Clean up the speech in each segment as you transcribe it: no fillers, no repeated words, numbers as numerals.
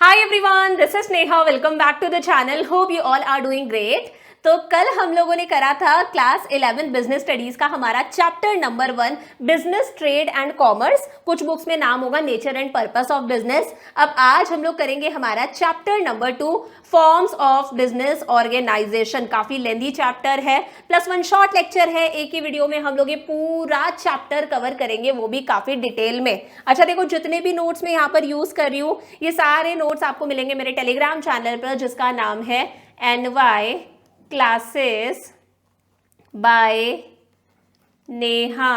Hi everyone, this is Neha. Welcome back to the channel. Hope you all are doing great. तो कल हम लोगों ने करा था क्लास 11 बिजनेस स्टडीज का हमारा chapter number 1 business trade and commerce. कुछ बुक्स में नाम होगा nature and purpose of business. अब आज हम लोग करेंगे हमारा chapter number 2 forms of business organisation. काफी लेंदी चैप्टर है, +1 शॉर्ट लेक्चर है। एक ही वीडियो में हम लोग ये पूरा चैप्टर कवर करेंगे, वो भी काफी डिटेल में। अच्छा देखो, जितने भी नोट्स मैं यहाँ पर यूज कर रही हूँ ये सारे नोट्स आपको मिलेंगे मेरे टेलीग्राम चैनल पर, जिसका नाम है NY classes bye Neha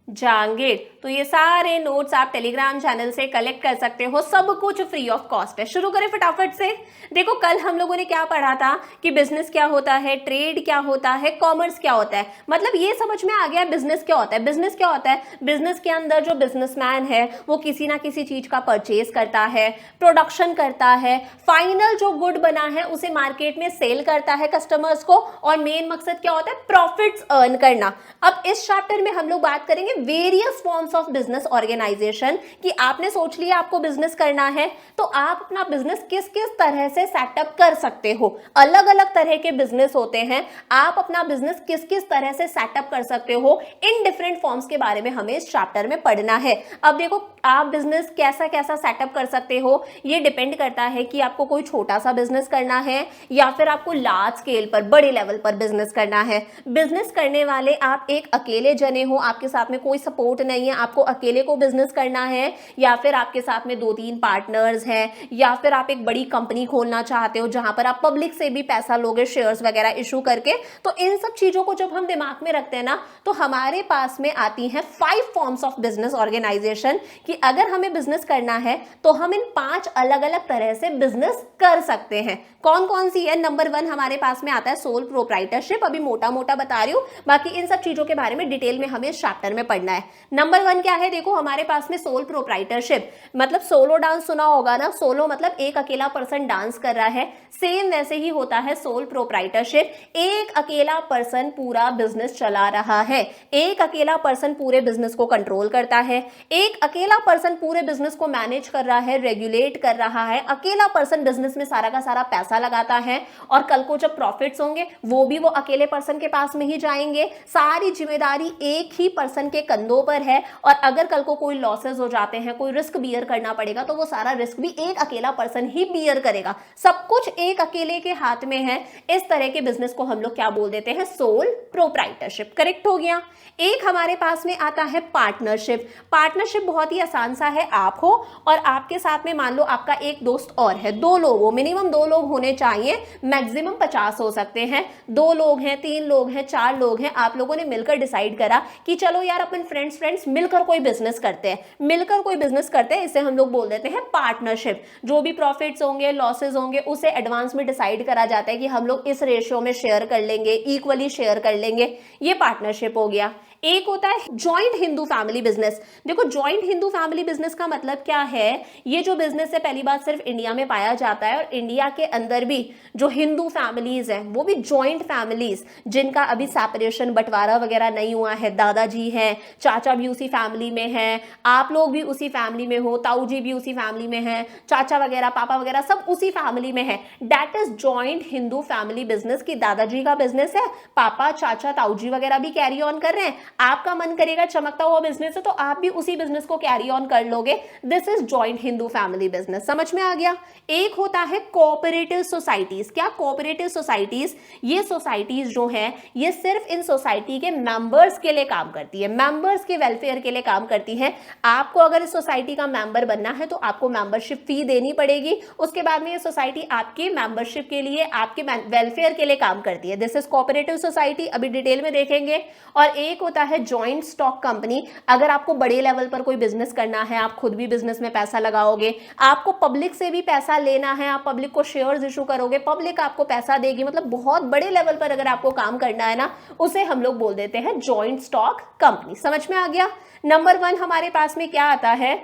Jangid. तो ये सारे नोट्स आप टेलीग्राम चैनल से कलेक्ट कर सकते हो, सब कुछ फ्री ऑफ कॉस्ट है। शुरू करें फटाफट से। देखो कल हम लोगों ने क्या पढ़ा था कि बिजनेस क्या होता है, ट्रेड क्या होता है, कॉमर्स क्या होता है। मतलब ये समझ में आ गया बिजनेस क्या होता है। बिजनेस क्या होता है? बिजनेस के अंदर जो बिजनेसमैन है वो किसी ना किसी चीज का परचेज करता है, प्रोडक्शन करता है, फाइनल जो गुड बना है उसे मार्केट में सेल करता है कस्टमर्स को, और मेन मकसद क्या होता है? प्रॉफिट्स अर्न करना। अब इस चैप्टर में हम लोग बात करेंगे various forms of business organisation. कि आपने सोच लिया आपको बिजनेस करना है तो आप अपना बिजनेस किस किस तरह से सेटअप कर सकते हो। अलग अलग तरह के बिजनेस होते हैं, आप अपना बिजनेस किस किस तरह से सेटअप कर सकते हो, इन डिफरेंट फॉर्म्स के बारे में हमें इस चैप्टर में पढ़ना है। अब देखो आप बिजनेस कैसा कैसा सेटअप कर सकते हो, ये डिपेंड करता है कि आपको कोई छोटा सा बिजनेस करना है या फिर आपको लार्ज स्केल पर, बड़े लेवल पर बिजनेस करना है। बिजनेस करने वाले आप एक अकेले जने हो, आपके साथ में कोई सपोर्ट नहीं है, आपको अकेले को बिजनेस करना है, या फिर आपके साथ में 2-3 पार्टनर्स हैं, या फिर आप एक बड़ी कंपनी खोलना चाहते हो जहां पर आप पब्लिक से भी पैसा लोगे शेयर्स वगैरह इशू करके। तो इन सब चीजों को जब हम दिमाग में रखते हैं ना, तो हमारे पास में आती हैं 5 फॉर्म्स ऑफ बिजनेस ऑर्गेनाइजेशन। कि अगर हमें बिजनेस करना है तो हम इन 5 अलग अलग तरह से बिजनेस कर सकते हैं। कौन कौन सी है? नंबर 1 हमारे पास में आता है सोल प्रोप्राइटरशिप। अभी मोटा मोटा बता रही हूं, बाकी इन सब चीजों के बारे में डिटेल में हमें इस चैप्टर में पढ़ना है। नंबर 1 क्या है? देखो हमारे पास में सोल प्रोप्राइटरशिप मतलब सोलो डांस सुना होगा ना। सोलो मतलब एक अकेला पर्सन डांस कर रहा है, सेम वैसे ही होता है सोल प्रोप्राइटरशिप। एक अकेला पर्सन पूरा बिजनेस चला रहा है, एक अकेला पर्सन पूरे बिजनेस को कंट्रोल करता है, एक अकेला पर्सन पूरे बिजनेस को मैनेज कर रहा है, रेगुलेट कर रहा है, अकेला पर्सन बिजनेस में सारा का सारा पैसा लगाता है, और कल को जब प्रॉफिट्स होंगे वो भी वो अकेले पर्सन के पास में ही जाएंगे। सारी जिम्मेदारी एक ही पर्सन के कंधों पर है, और अगर कल को कोई लॉसेस हो जाते हैं, कोई रिस्क बियर करना पड़ेगा, तो वो सारा रिस्क भी एक अकेला पर्सन ही बियर करेगा। सब कुछ एक अकेले के हाथ में है। इस तरह के बिजनेस को हम लोग क्या बोल देते हैं? Sole proprietorship. करेक्ट हो गया। एक हमारे पास में आता है पार्टनरशिप। पार्टनरशिप बहुत ही आसान सा है। आप हो और आपके साथ में मान लो आपका एक दोस्त और है, 2 लोग हो, मिनिमम 2 लोग होने चाहिए, मैक्सिमम 50 हो सकते हैं। 2 लोग हैं, 3 लोग हैं, 4 लोग हैं, आप लोगों ने मिलकर डिसाइड करा कि चलो यार अपन फ्रेंड्स मिलकर कोई बिजनेस करते हैं, मिलकर कोई बिजनेस करते हैं। इसे हम लोग बोल देते हैं पार्टनरशिप। जो भी प्रॉफिट्स होंगे, लॉसेस होंगे, उसे एडवांस में डिसाइड करा जाता है कि हम लोग इस रेशियो में शेयर कर लेंगे, इक्वली शेयर कर लेंगे। ये पार्टनरशिप हो गया। एक होता है जॉइंट हिंदू फैमिली बिजनेस। देखो जॉइंट हिंदू फैमिली बिजनेस का मतलब क्या है? ये जो बिजनेस है पहली बात सिर्फ इंडिया में पाया जाता है, और इंडिया के अंदर भी जो हिंदू फैमिलीज हैं वो भी जॉइंट फैमिलीज, जिनका अभी सेपरेशन बंटवारा वगैरह नहीं हुआ है, दादाजी हैं, चाचा भी उसी फैमिली में हैं, आप लोग भी उसी फैमिली में हो, ताऊ जी भी उसी फैमिली में हैं, चाचा वगैरह पापा वगैरह सब उसी फैमिली में है। That is joint Hindu family business. की दादाजी का बिजनेस है, पापा चाचा ताऊ जी वगैरह भी कैरी ऑन कर रहे हैं, आपका मन करेगा चमकता हुआ बिजनेस है तो आप भी उसी बिजनेस को कैरी ऑन कर लोगे। This is joint Hindu family business. समझ में आ गया। एक होता है कोऑपरेटिव सोसाइटीज। क्या कोऑपरेटिव सोसाइटीज? ये सोसाइटीज जो है ये सिर्फ इन सोसाइटी के मेंबर्स के लिए काम करती है, मेंबर्स के वेलफेयर के लिए काम करती है। आपको अगर इस सोसाइटी का मेंबर बनना है तो आपको मेंबरशिप फी देनी पड़ेगी। उसके बाद में ये सोसाइटी आपके मेंबरशिप के लिए, आपके वेलफेयर के लिए काम करती है। दिस इज कोऑपरेटिव सोसाइटी, अभी डिटेल में देखेंगे। और एक होता है जॉइंट स्टॉक कंपनी। अगर आपको बड़े लेवल पर कोई बिजनेस करना है, आप खुद भी बिजनेस में पैसा लगाओगे, आपको पब्लिक से भी पैसा लेना है, आप पब्लिक को शेयर्स इशू करोगे, पब्लिक आपको पैसा देगी, मतलब बहुत बड़े लेवल पर अगर आपको काम करना है ना, उसे हम लोग बोल देते हैं जॉइंट स्टॉक कंपनी। समझ में आ गया। नंबर 1 हमारे पास में क्या आता है?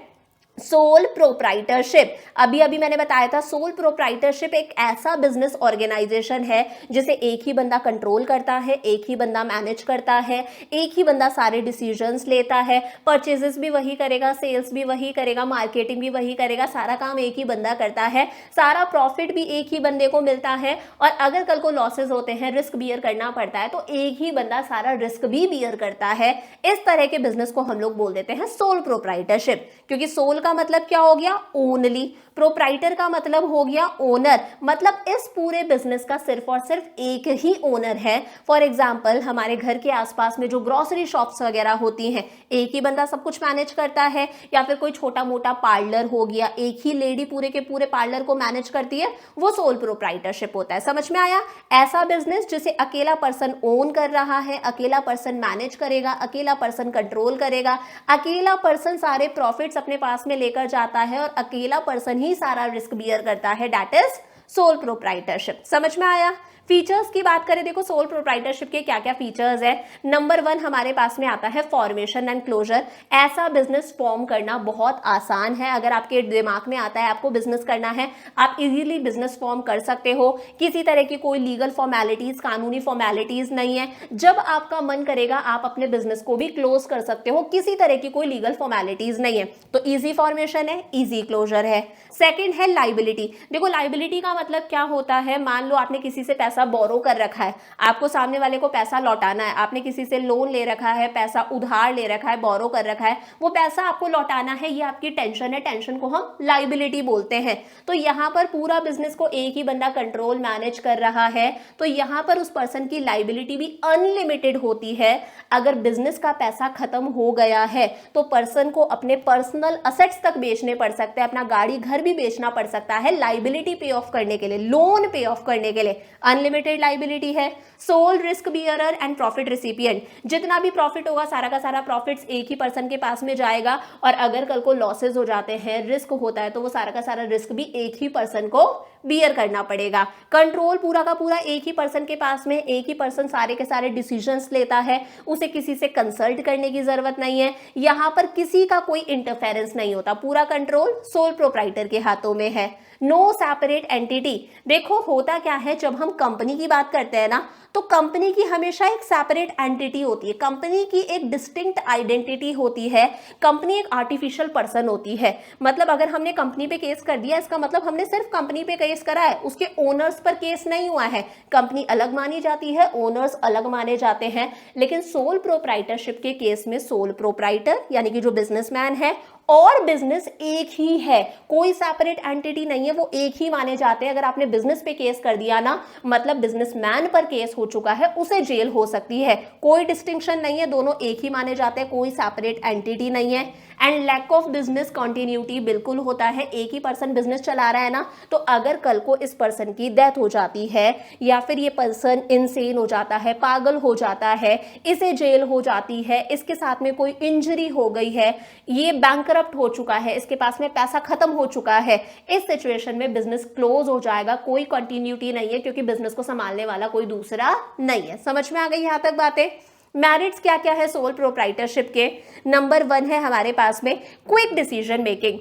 सोल प्रोप्राइटरशिप, अभी अभी मैंने बताया था, सोल प्रोप्राइटरशिप एक ऐसा बिजनेस ऑर्गेनाइजेशन है जिसे एक ही बंदा कंट्रोल करता है, एक ही बंदा मैनेज करता है, एक ही बंदा सारे डिसीजंस लेता है, परचेजेस भी वही करेगा, सेल्स भी वही करेगा, मार्केटिंग भी वही करेगा, सारा काम एक ही बंदा करता है, सारा प्रॉफिट भी एक ही बंदे को मिलता है, और अगर कल को लॉसेज होते हैं, रिस्क बियर करना पड़ता है, तो एक ही बंदा सारा रिस्क भी बियर करता है। इस तरह के बिजनेस को हम लोग बोल देते हैं सोल प्रोप्राइटरशिप, क्योंकि सोल का मतलब क्या हो गया? ओनली। प्रोप्राइटर का मतलब हो गया ओनर, मतलब इस पूरे बिजनेस का सिर्फ और सिर्फ एक ही ओनर है। फॉर एग्जाम्पल, हमारे घर के आसपास में जो ग्रोसरी शॉप्स वगैरह होती हैं, एक ही बंदा सब कुछ मैनेज करता है, या फिर कोई छोटा मोटा पार्लर हो गया, एक ही लेडी पूरे के पूरे पार्लर को मैनेज करती है, वो सोल प्रोप्राइटरशिप होता है। समझ में आया? ऐसा बिजनेस जिसे अकेला पर्सन ओन कर रहा है, अकेला पर्सन मैनेज करेगा, अकेला पर्सन कंट्रोल करेगा, अकेला पर्सन सारे प्रॉफिट्स अपने पास में लेकर जाता है, और अकेला पर्सन ही सारा रिस्क बियर करता है, दैट इज सोल प्रोप्राइटरशिप। समझ में आया? फीचर्स की बात करें, देखो सोल प्रोप्राइटरशिप के क्या क्या फीचर्स है। नंबर 1 हमारे पास में आता है फॉर्मेशन एंड क्लोजर। ऐसा बिजनेस फॉर्म करना बहुत आसान है। अगर आपके दिमाग में आता है आपको बिजनेस करना है, आप इजीली बिजनेस फॉर्म कर सकते हो। किसी तरह की कोई लीगल फॉर्मेलिटीज, कानूनी फॉर्मेलिटीज नहीं है। जब आपका मन करेगा आप अपने बिजनेस को भी क्लोज कर सकते हो, किसी तरह की कोई लीगल फॉर्मेलिटीज नहीं है। तो इजी फॉर्मेशन है, इजी क्लोजर है। सेकेंड है लाइबिलिटी। देखो लाइबिलिटी का मतलब क्या होता है? मान लो आपने किसी से पैसा बोरो कर रखा है, आपको सामने वाले को पैसा लौटाना है, आपने किसी से लोन ले रखा है, पैसा उधार ले रखा है, बोरो कर रखा है, वो पैसा आपको लौटाना है, ये आपकी टेंशन है, टेंशन को हम लाइबिलिटी बोलते हैं। तो यहाँ पर पूरा बिजनेस को एक ही बंदा कंट्रोल मैनेज कर रहा है, तो यहाँ पर उस पर्सन की लाइबिलिटी भी अनलिमिटेड होती है। अगर बिजनेस का पैसा खत्म हो गया है तो पर्सन को अपने पर्सनल असेट्स तक बेचने पड़ सकते हैं, अपना गाड़ी घर भी बेचना पड़ सकता है लाइबिलिटी पे ऑफ करने के लिए, लोन पे ऑफ करने के लिए। अनलिमिटेड लाइबिलिटी है। Sole risk bearer and profit recipient, जितना भी प्रॉफिट होगा सारा का सारा प्रॉफिट्स एक ही पर्सन के पास में जाएगा, और अगर कल को लॉसेज हो जाते हैं, रिस्क होता है, तो वो सारा का सारा रिस्क भी एक ही पर्सन को बियर करना पड़ेगा। कंट्रोल पूरा का पूरा एक ही पर्सन के पास में, एक ही पर्सन सारे के सारे डिसीजंस लेता है, उसे किसी से कंसल्ट करने की जरूरत नहीं है, यहां पर किसी का कोई इंटरफेरेंस नहीं होता, पूरा कंट्रोल सोल प्रोप्राइटर के हाथों में है। No separate entity. देखो होता क्या है, जब हम कंपनी की बात करते हैं ना, तो कंपनी की हमेशा एक सेपरेट एंटिटी होती है, कंपनी की एक डिस्टिंक्ट आइडेंटिटी होती है, कंपनी एक आर्टिफिशियल पर्सन होती है। मतलब अगर हमने कंपनी पे केस कर दिया, इसका मतलब हमने सिर्फ कंपनी पे केस करा है, उसके ओनर्स पर केस नहीं हुआ है। कंपनी अलग मानी जाती है, ओनर्स अलग माने जाते हैं। लेकिन सोल प्रोप्राइटरशिप के केस में सोल प्रोप्राइटर यानी कि जो बिजनेसमैन है और बिजनेस एक ही है, कोई सेपरेट एंटिटी नहीं है, वो एक ही माने जाते हैं। अगर आपने बिजनेस पे केस कर दिया ना, मतलब बिजनेसमैन पर केस हो चुका है, उसे जेल हो सकती है। कोई डिस्टिंक्शन नहीं है, दोनों एक ही माने जाते हैं, कोई सेपरेट एंटिटी नहीं है। And lack of business continuity बिल्कुल होता है। एक ही पर्सन बिजनेस चला रहा है ना, तो अगर कल को इस पर्सन की डेथ हो जाती है, या फिर ये पर्सन इनसेन हो जाता है, पागल हो जाता है, इसे जेल हो जाती है, इसके साथ में कोई इंजरी हो गई है, ये बैंकरप्ट हो चुका है, इसके पास में पैसा खत्म हो चुका है, इस सिचुएशन में बिजनेस क्लोज हो जाएगा। कोई कंटिन्यूटी नहीं है, क्योंकि बिजनेस को संभालने वाला कोई दूसरा नहीं है। समझ में आ गई यहां तक बातें? मेरिट्स क्या क्या है सोल प्रोप्राइटरशिप के? नंबर 1 है हमारे पास में क्विक डिसीजन मेकिंग।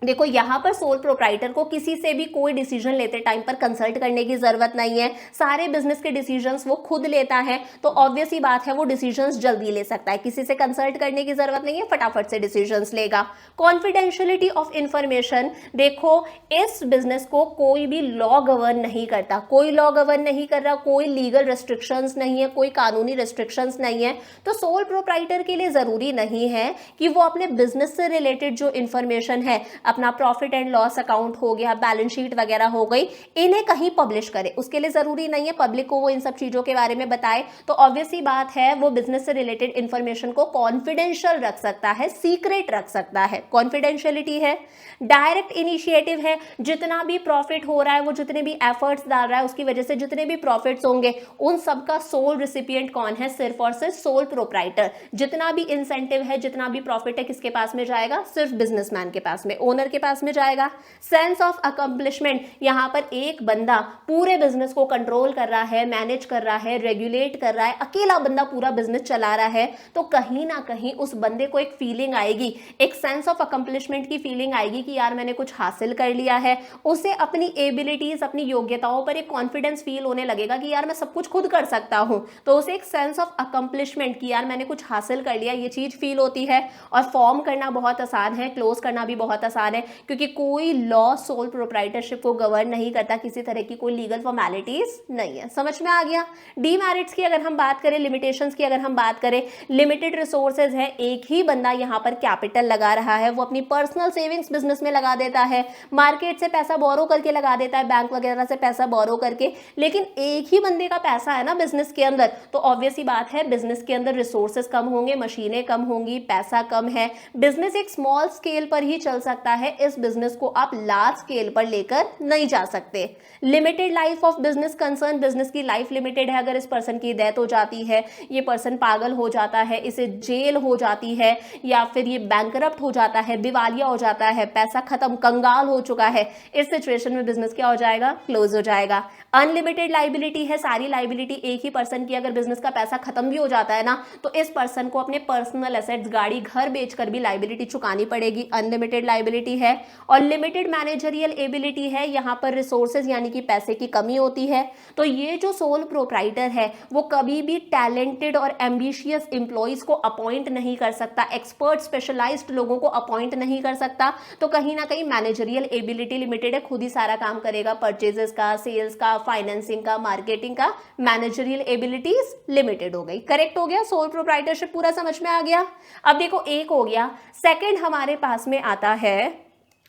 देखो यहाँ पर सोल प्रोप्राइटर को किसी से भी कोई डिसीजन लेते टाइम पर कंसल्ट करने की जरूरत नहीं है, सारे बिजनेस के डिसीजंस वो खुद लेता है, तो ऑब्वियस ही बात है वो डिसीजंस जल्दी ले सकता है, किसी से कंसल्ट करने की जरूरत नहीं है, फटाफट से डिसीजंस लेगा। कॉन्फिडेंशियलिटी ऑफ इंफॉर्मेशन, देखो इस बिजनेस को कोई भी लॉ गवर्न नहीं करता, कोई लॉ गवर्न नहीं कर रहा, कोई लीगल रेस्ट्रिक्शंस नहीं है, कोई कानूनी रेस्ट्रिक्शंस नहीं है। तो सोल प्रोप्राइटर के लिए जरूरी नहीं है कि वो अपने बिजनेस से रिलेटेड जो इंफॉर्मेशन है, अपना प्रॉफिट एंड लॉस अकाउंट हो गया, बैलेंस शीट वगैरह हो गई, इन्हें कहीं पब्लिश करे। उसके लिए जरूरी नहीं है पब्लिक को वो इन सब चीजों के बारे में बताए। तो ऑब्वियस ही बात है वो बिजनेस से रिलेटेड इंफॉर्मेशन को कॉन्फिडेंशियल रख सकता है, सीक्रेट रख सकता है, कॉन्फिडेंशियलिटी है। डायरेक्ट इनिशिएटिव है, जितना भी प्रॉफिट हो रहा है, वो जितने भी एफर्ट्स डाल रहा है, उसकी वजह से जितने भी प्रॉफिट्स होंगे उन सबका सोल रिसिपिएंट कौन है? सिर्फ और सिर्फ सोल प्रोप्राइटर। जितना भी इंसेंटिव है, जितना भी प्रॉफिट है, किसके पास में जाएगा? सिर्फ बिजनेसमैन के पास में, ओनर के पास में जाएगा। सेंस ऑफ अकम्पलिशमेंट, यहाँ पर एक बंदा पूरे बिजनेस को कंट्रोल कर रहा है, मैनेज कर रहा है, रेगुलेट कर रहा है, अकेला बंदा पूरा बिजनेस चला रहा है, तो कहीं ना कहीं उस बंदे को एक फीलिंग आएगी, एक सेंस ऑफ अकम्पलिशमेंट की फीलिंग आएगी कि यार मैंने कुछ हासिल कर लिया है। उसे अपनी एबिलिटीज, अपनी योग्यताओं पर एक कॉन्फिडेंस फील होने लगेगा कि यार मैं सब कुछ खुद कर सकता हूं, तो उसे एक सेंस ऑफ अकम्पलिशमेंट कि यार मैंने कुछ हासिल कर लिया, ये चीज फील होती है। और फॉर्म करना बहुत आसान है, क्लोज करना भी बहुत आसान है, क्योंकि कोई लॉ सोल प्रोप्राइटरशिप को गवर्न नहीं करता, किसी तरह की कोई लीगल फॉर्मेलिटीज नहीं है। समझ में आ गया। डीमेरिट्स की अगर हम बात करें, लिमिटेशंस की अगर हम बात करें, लिमिटेड रिसोर्सेज है, एक ही बंदा यहाँ पर कैपिटल लगा रहा है, वो अपनी पर्सनल सेविंग्स बिजनेस में लगा देता है, मार्केट से पैसा बोरो करके लगा देता है, बैंक वगैरह से पैसा बोरो करके, लेकिन एक ही बंदे का पैसा है ना बिजनेस के अंदर, तो ऑब्वियस ही बात है बिजनेस के अंदर रिसोर्सेज कम होंगे, मशीनें कम होंगी, पैसा कम है, बिजनेस एक स्मॉल स्केल पर ही चल सकता है, इस बिजनेस को आप लार्ज स्केल पर लेकर नहीं जा सकते। Limited life of business concern, business की लाइफ लिमिटेड है, अगर इस पर्सन की डेथ हो जाती है, ये पर्सन पागल हो जाता है, इसे जेल हो जाती है, या फिर ये बैंकरप्ट हो जाता है, दिवालिया हो जाता है, पैसा खत्म, कंगाल हो चुका है, इस सिचुएशन में बिजनेस क्या हो जाएगा, क्लोज हो जाएगा। अनलिमिटेड लाइबिलिटी है, सारी लाइबिलिटी एक ही पर्सन की, अगर बिजनेस का पैसा खत्म भी हो जाता है ना, तो इस पर्सन को अपने पर्सनल एसेट्स, गाड़ी, घर बेचकर भी लाइबिलिटी चुकानी पड़ेगी, अनलिमिटेड लाइबिलिटी है। और लिमिटेड मैनेजरियल एबिलिटी है, यहाँ पर रिसोर्सेज यानी कि पैसे की कमी होती है, तो ये जो सोल प्रोप्राइटर है वो कभी भी टैलेंटेड और एम्बिशियस एम्प्लॉइज को अपॉइंट नहीं कर सकता, एक्सपर्ट स्पेशलाइज्ड लोगों को अपॉइंट नहीं कर सकता, तो कहीं ना कहीं मैनेजरियल एबिलिटी लिमिटेड है, खुद ही सारा काम करेगा, परचेजेस का, सेल्स का, फाइनेंसिंग का, मार्केटिंग का, मैनेजरियल एबिलिटीज लिमिटेड हो गई। करेक्ट हो गया, सोल प्रोप्राइटरशिप पूरा समझ में आ गया। अब देखो एक हो गया, सेकंड हमारे पास में आता है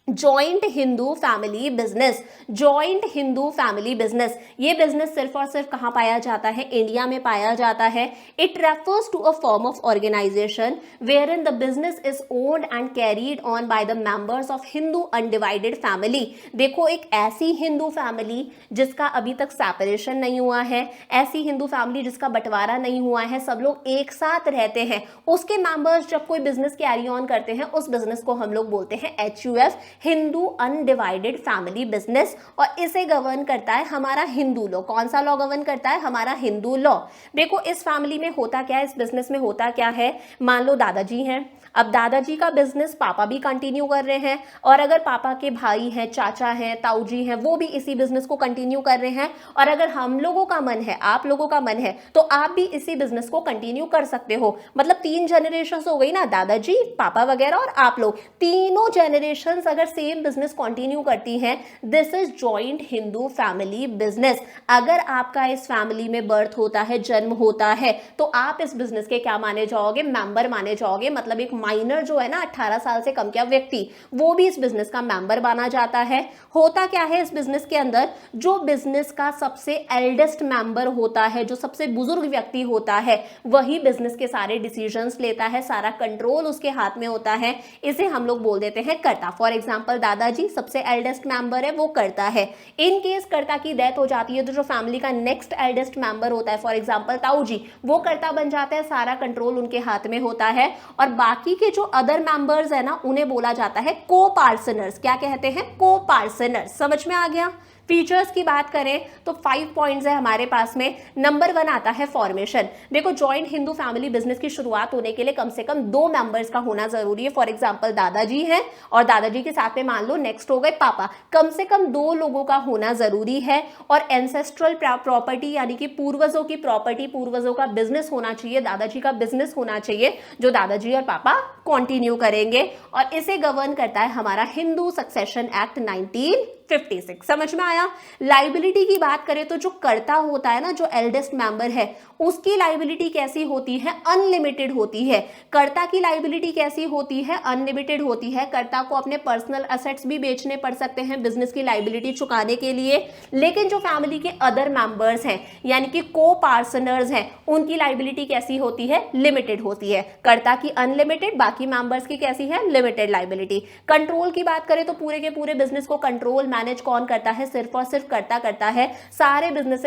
joint Hindu family business. Joint Hindu family business, ये बिजनेस सिर्फ और सिर्फ कहाँ पाया जाता है, इंडिया में पाया जाता है। It refers to a form of organisation wherein the business is owned and carried on by the members of Hindu undivided family. देखो एक ऐसी हिंदू फैमिली जिसका अभी तक सेपरेशन नहीं हुआ है, ऐसी हिंदू फैमिली जिसका बंटवारा नहीं हुआ है, सब लोग एक साथ रहते हैं, उसके मेंबर्स जब कोई बिजनेस कैरी ऑन करते हैं, उस बिजनेस को हम लोग बोलते हैं HUF, Hindu undivided family business. और इसे गवर्न करता है हमारा हिंदू लॉ। कौन सा लॉ गवर्न करता है, हमारा हिंदू लॉ। देखो इस फैमिली में होता क्या है, इस बिजनेस में होता क्या है, मान लो दादाजी हैं, अब दादाजी का बिजनेस पापा भी कंटिन्यू कर रहे हैं, और अगर पापा के भाई हैं, चाचा हैं, ताऊ जी हैं, वो भी इसी बिजनेस को कंटिन्यू कर रहे हैं, और अगर हम लोगों का मन है, आप लोगों का मन है, तो आप भी इसी बिजनेस को कंटिन्यू कर सकते हो। मतलब 3 जनरेशन हो गई ना, दादाजी, पापा वगैरह और आप लोग, तीनों जनरेशन अगर सेम बिजनेस कंटिन्यू करती हैं, this is joint Hindu family business. अगर आपका इस फैमिली में बर्थ होता है, जन्म होता है, तो आप इस बिजनेस के क्या माने जाओगे, मेंबर माने जाओगे। मतलब एक माइनर जो है ना, 18 साल से कम का व्यक्ति, वो भी इस बिजनेस का मेंबर माना जाता है। होता क्या है इस बिजनेस के अंदर, जो बिजनेस का सबसे एल्डेस्ट मेंबर होता है, जो सबसे बुजुर्ग व्यक्ति होता है, वही बिजनेस के सारे डिसीजंस लेता है, सारा कंट्रोल उसके हाथ में होता है। इसे हम लोग बोल देते हैं कर्ता। फॉर एग्जाम्पल दादाजी सबसे एल्डेस्ट मेंबर है, वो कर्ता है। इन केस कर्ता की डेथ हो जाती है, तो जो फैमिली का नेक्स्ट एल्डेस्ट मेंबर होता है, फॉर एग्जाम्पल ताऊ जी, वो कर्ता बन जाता है, सारा कंट्रोल उनके हाथ में होता है। और बाकी के जो अदर मेंबर्स है ना, उन्हें बोला जाता है को पार्सनर्स। क्या कहते हैं, को पार्सनर्स। समझ में आ गया। फीचर्स की बात करें तो 5 पॉइंट्स है हमारे पास में। नंबर 1 आता है फॉर्मेशन। देखो जॉइंट हिंदू फैमिली बिजनेस की शुरुआत होने के लिए कम से कम 2 मेंबर्स का होना जरूरी है। फॉर एग्जांपल दादाजी हैं और दादाजी के साथ में मान लो नेक्स्ट हो गए पापा, कम से कम 2 लोगों का होना जरूरी है। और एंसेस्ट्रल प्रॉपर्टी यानी कि पूर्वजों की प्रॉपर्टी, पूर्वजों का बिजनेस होना चाहिए, दादाजी का बिजनेस होना चाहिए, जो दादाजी और पापा कंटिन्यू करेंगे। और इसे गवर्न करता है हमारा हिंदू सक्सेशन एक्ट 1956। समझ में आया। लाइबिलिटी की बात करें तो जो कर्ता होता है ना, जो एल्डेस्ट मेंबर है, उसकी लाइबिलिटी कैसी होती है, अनलिमिटेड होती है। कर्ता की लाइबिलिटी कैसी होती है, अनलिमिटेड होती है। कर्ता को अपने पर्सनल एसेट्स भी बेचने पड़ सकते हैं बिजनेस की लाइबिलिटी चुकाने के लिए। लेकिन जो फैमिली के अदर मेंबर्स हैं यानी कि को पार्सनर्स हैं, उनकी लाइबिलिटी कैसी होती है, लिमिटेड होती है। कर्ता की अनलिमिटेड, बाकी मेंबर्स की कैसी है, लिमिटेड लाइबिलिटी। कंट्रोल की बात करें तो पूरे के पूरे बिजनेस को कंट्रोल मैनेज कौन करता है, सिर्फ और सिर्फ कर्ता करता है। सारे बिजनेस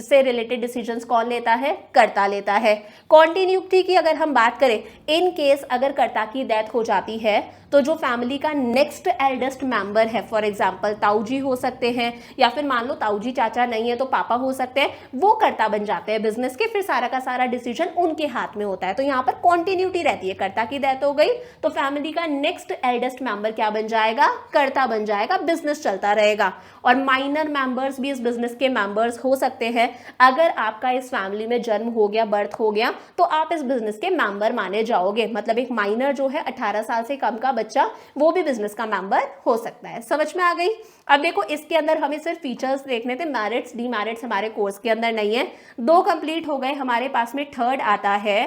से रिलेटेड डिसीजंस कौन लेता है, कर्ता लेता है। कॉन्टिन्यूटी की अगर हम बात करें, इन केस अगर कर्ता की डेथ हो जाती है तो जो फैमिली का नेक्स्ट एल्डेस्ट मेंबर है, फॉर एग्जांपल ताऊ जी हो सकते हैं, या फिर मान लो ताऊ जी चाचा नहीं है तो पापा हो सकते हैं, वो कर्ता बन जाते हैं बिजनेस के, फिर सारा का सारा डिसीजन उनके हाथ में होता है। तो यहाँ पर कॉन्टिन्यूटी रहती है, कर्ता की डेथ हो गई तो फैमिली का नेक्स्ट एल्डेस्ट मेंबर क्या बन जाएगा, कर्ता बन जाएगा, बिजनेस चलता रहेगा। और माइनर मेंबर्स भी इस बिजनेस के मेंबर्स हो सकते हैं। अगर आपका इस फैमिली में जन्म हो गया, बर्थ हो गया, तो आप इस बिजनेस के मेंबर माने जाओगे। मतलब एक माइनर जो है 18 साल से कम का बच्चा, वो भी बिजनेस का मेंबर हो सकता है। समझ में आ गई? अब देखो इसके अंदर हमें सिर्फ फीचर्स देखने थे, मेरिट्स डीमेरिट्स हमारे कोर्स के अंदर नहीं है। 2 कंप्लीट हो गए, हमारे पास में थर्ड आता है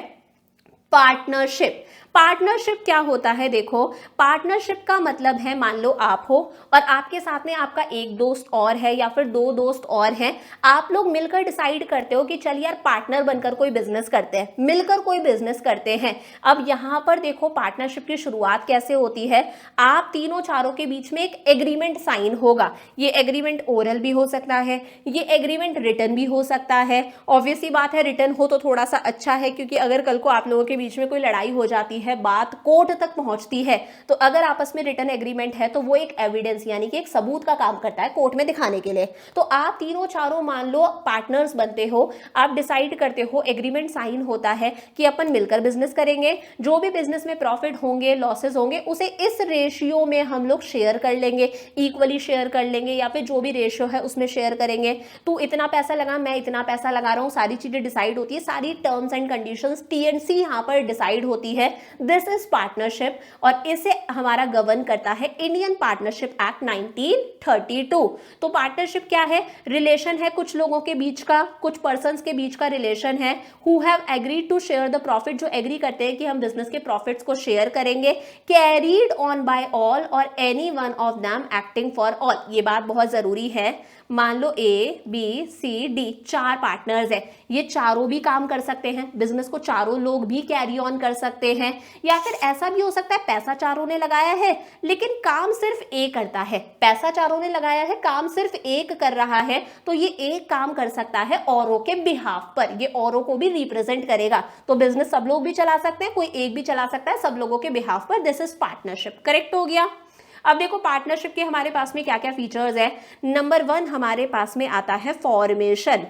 पार्टनरशिप। पार्टनरशिप क्या होता है? देखो पार्टनरशिप का मतलब है, मान लो आप हो और आपके साथ में आपका एक दोस्त और है या फिर 2 दोस्त और हैं, आप लोग मिलकर डिसाइड करते हो कि चल यार पार्टनर बनकर कोई बिजनेस करते हैं, मिलकर कोई बिजनेस करते हैं। अब यहाँ पर देखो पार्टनरशिप की शुरुआत कैसे होती है, आप तीनों चारों के बीच में एक एग्रीमेंट साइन होगा। ये एग्रीमेंट ओरल भी हो सकता है, ये एग्रीमेंट रिटन भी हो सकता है। ऑब्वियस सी बात है रिटन हो तो थोड़ा सा अच्छा है, क्योंकि अगर कल को आप लोगों के बीच में कोई लड़ाई हो जाती है, बात कोर्ट तक पहुंचती है, तो अगर आपस में रिटन एग्रीमेंट है तो वो एक एविडेंस यानी कि एक सबूत का काम करता है कोर्ट में दिखाने के लिए। तो आप तीनों चारों मान लो पार्टनर्स बनते हो, आप डिसाइड करते हो, एग्रीमेंट साइन होता है कि अपन मिलकर बिजनेस करेंगे, जो भी बिजनेस में प्रॉफिट होंगे लॉसेस होंगे उसे इस रेशियो में हम लोग शेयर कर लेंगे, इक्वली शेयर कर लेंगे, या फिर जो भी रेशियो है उसमें शेयर करेंगे। तू इतना पैसा लगा, मैं इतना पैसा लगा रहा हूं, सारी चीजें डिसाइड होती है, सारी टर्म्स एंड कंडीशंस टीएनसी यहाँ पर डिसाइड होती है। दिस इज पार्टनरशिप और इसे हमारा गवर्न करता है इंडियन पार्टनरशिप एक्ट 1932। तो पार्टनरशिप क्या है? रिलेशन है कुछ लोगों के बीच का, कुछ पर्संस के बीच का रिलेशन है, who have agreed to share the profit, जो एग्री करते हैं कि हम बिजनेस के प्रॉफिट्स को शेयर करेंगे, carried on by all or any one of them acting for all. ये बात बहुत जरूरी है। मान लो A B C D 4 partners है, ये चारों भी काम कर सकते हैं, बिजनेस को चारों लोग भी कैरी ऑन कर सकते हैं। या फिर ऐसा भी हो सकता है पैसा चारों ने लगाया है लेकिन काम सिर्फ एक करता है, पैसा चारों ने लगाया है काम सिर्फ एक कर रहा है, तो ये एक काम कर सकता है औरों के बिहाफ पर, ये औरों को भी रिप्रेजेंट करेगा। तो बिजनेस सब लोग भी चला सकते हैं, कोई एक भी चला सकता है, सब लोगों के बिहाफ पर। This is partnership. करेक्ट हो गया? अब देखो पार्टनरशिप के हमारे पास में क्या क्या फीचर्स है। नंबर 1 हमारे पास में आता है फॉर्मेशन।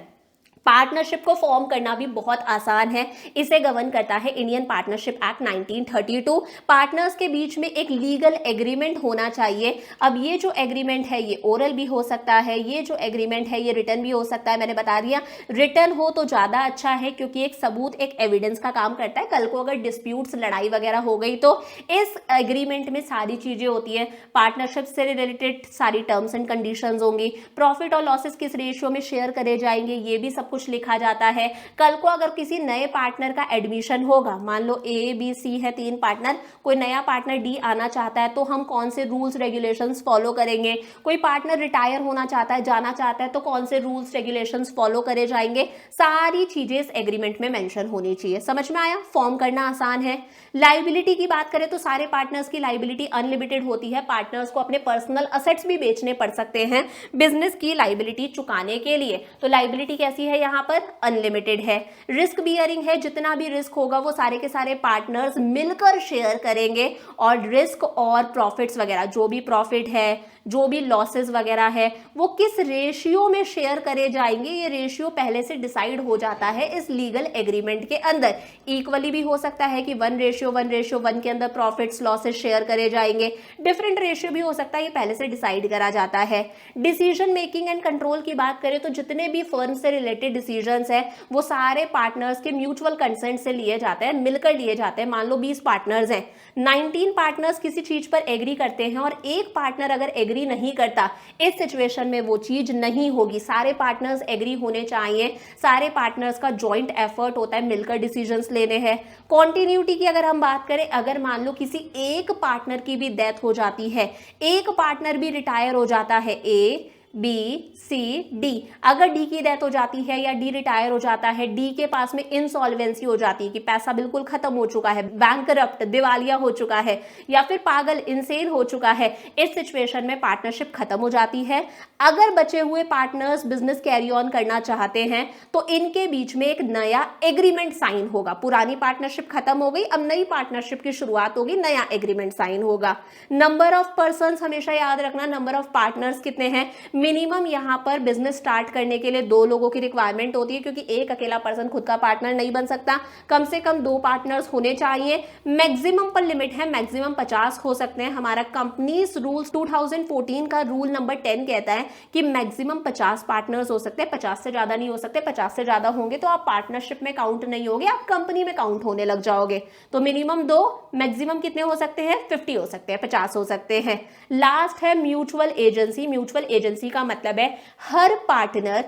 पार्टनरशिप को फॉर्म करना भी बहुत आसान है, इसे गवर्न करता है इंडियन पार्टनरशिप एक्ट 1932। पार्टनर्स के बीच में एक लीगल एग्रीमेंट होना चाहिए। अब ये जो एग्रीमेंट है ये ओरल भी हो सकता है, ये जो एग्रीमेंट है ये रिटन भी हो सकता है। मैंने बता दिया रिटन हो तो ज्यादा अच्छा है, क्योंकि एक सबूत एक एविडेंस का काम करता है। कल को अगर डिस्प्यूट्स लड़ाई वगैरह हो गई तो इस एग्रीमेंट में सारी चीजें होती है, पार्टनरशिप से रिलेटेड सारी टर्म्स एंड कंडीशंस होंगी, प्रॉफिट और लॉसेस किस रेशियो में शेयर करे जाएंगे ये भी सब कुछ लिखा जाता है। कल को अगर किसी नए पार्टनर का एडमिशन होगा, मान लो ए बी सी है 3 पार्टनर, कोई नया पार्टनर डी आना चाहता है तो हम कौन से रूल्स रेगुलेशंस फॉलो करेंगे, कोई पार्टनर रिटायर होना चाहता है जाना चाहता है तो कौन से रूल्स रेगुलेशंस फॉलो करे जाएंगे, सारी चीजें इस एग्रीमेंट में मेंशन होनी चाहिए। समझ में आया? फॉर्म करना आसान है। लाइबिलिटी की बात करें तो सारे पार्टनर्स की लाइबिलिटी अनलिमिटेड होती है, पार्टनर्स को अपने पर्सनल असेट्स भी बेचने पड़ सकते हैं बिजनेस की लाइबिलिटी चुकाने के लिए। तो लाइबिलिटी कैसी है? यहाँ पर अनलिमिटेड है। रिस्क बियरिंग है, जितना भी रिस्क होगा वो सारे के सारे पार्टनर्स मिलकर शेयर करेंगे, और रिस्क और प्रॉफिट्स वगैरह जो भी प्रॉफिट है जो भी लॉसेस वगैरह है वो किस रेशियो में शेयर करे जाएंगे, ये रेशियो पहले से डिसाइड हो जाता है इस लीगल एग्रीमेंट के अंदर। इक्वली भी हो सकता है कि 1:1 के अंदर प्रॉफिट्स लॉसेस शेयर करे जाएंगे, डिफरेंट रेशियो भी हो सकता है, ये पहले से डिसाइड करा जाता है। डिसीजन मेकिंग एंड कंट्रोल की बात करें तो जितने भी फर्म से रिलेटेड डिसीजंस है वो सारे पार्टनर्स के म्यूचुअल कंसेंट से लिए जाते हैं, मिलकर लिए जाते हैं। मान लो 20 पार्टनर्स हैं, 19 पार्टनर्स किसी चीज पर एग्री करते हैं और एक पार्टनर अगर एग्री नहीं करता, इस सिचुएशन में वो चीज नहीं होगी। सारे पार्टनर्स एग्री होने चाहिए, सारे पार्टनर्स का जॉइंट एफर्ट होता है, मिलकर डिसीजंस लेने हैं। कॉन्टिन्यूटी की अगर हम बात करें, अगर मान लो किसी एक पार्टनर की भी डेथ हो जाती है, एक पार्टनर भी रिटायर हो जाता है, ए बी सी डी। अगर डी की डेथ हो जाती है या डी रिटायर हो जाता है, डी के पास में इंसॉल्वेंसी हो जाती है कि पैसा बिल्कुल खत्म हो चुका है, बैंकरप्ट दिवालिया हो चुका है या फिर पागल इंसेन हो चुका है, इस सिचुएशन में पार्टनरशिप खत्म हो जाती है। अगर बचे हुए पार्टनर्स बिजनेस कैरी ऑन करना चाहते हैं तो इनके बीच में एक नया एग्रीमेंट साइन होगा। पुरानी पार्टनरशिप खत्म हो गई, अब नई पार्टनरशिप की शुरुआत होगी, नया एग्रीमेंट साइन होगा। नंबर ऑफ पर्संस हमेशा याद रखना, नंबर ऑफ पार्टनर्स कितने हैं। मिनिमम यहां पर बिजनेस स्टार्ट करने के लिए 2 लोगों की रिक्वायरमेंट होती है, क्योंकि एक अकेला पर्सन खुद का पार्टनर नहीं बन सकता, कम से कम 2 पार्टनर्स होने चाहिए। मैक्सिमम पर लिमिट है, मैक्सिमम 50 हो सकते हैं। हमारा कंपनीज रूल्स 2014 का रूल नंबर 10 कहता है कि मैक्सिमम 50 पार्टनर्स हो सकते हैं, 50 से ज्यादा नहीं हो सकते। 50 से ज्यादा होंगे तो आप पार्टनरशिप में काउंट नहीं होगे, आप कंपनी में काउंट होने लग जाओगे। तो मिनिमम 2, मैक्सिमम कितने हो सकते हैं, 50 हो सकते हैं, 50 हो सकते हैं। लास्ट है म्यूचुअल एजेंसी। म्यूचुअल एजेंसी का मतलब है हर पार्टनर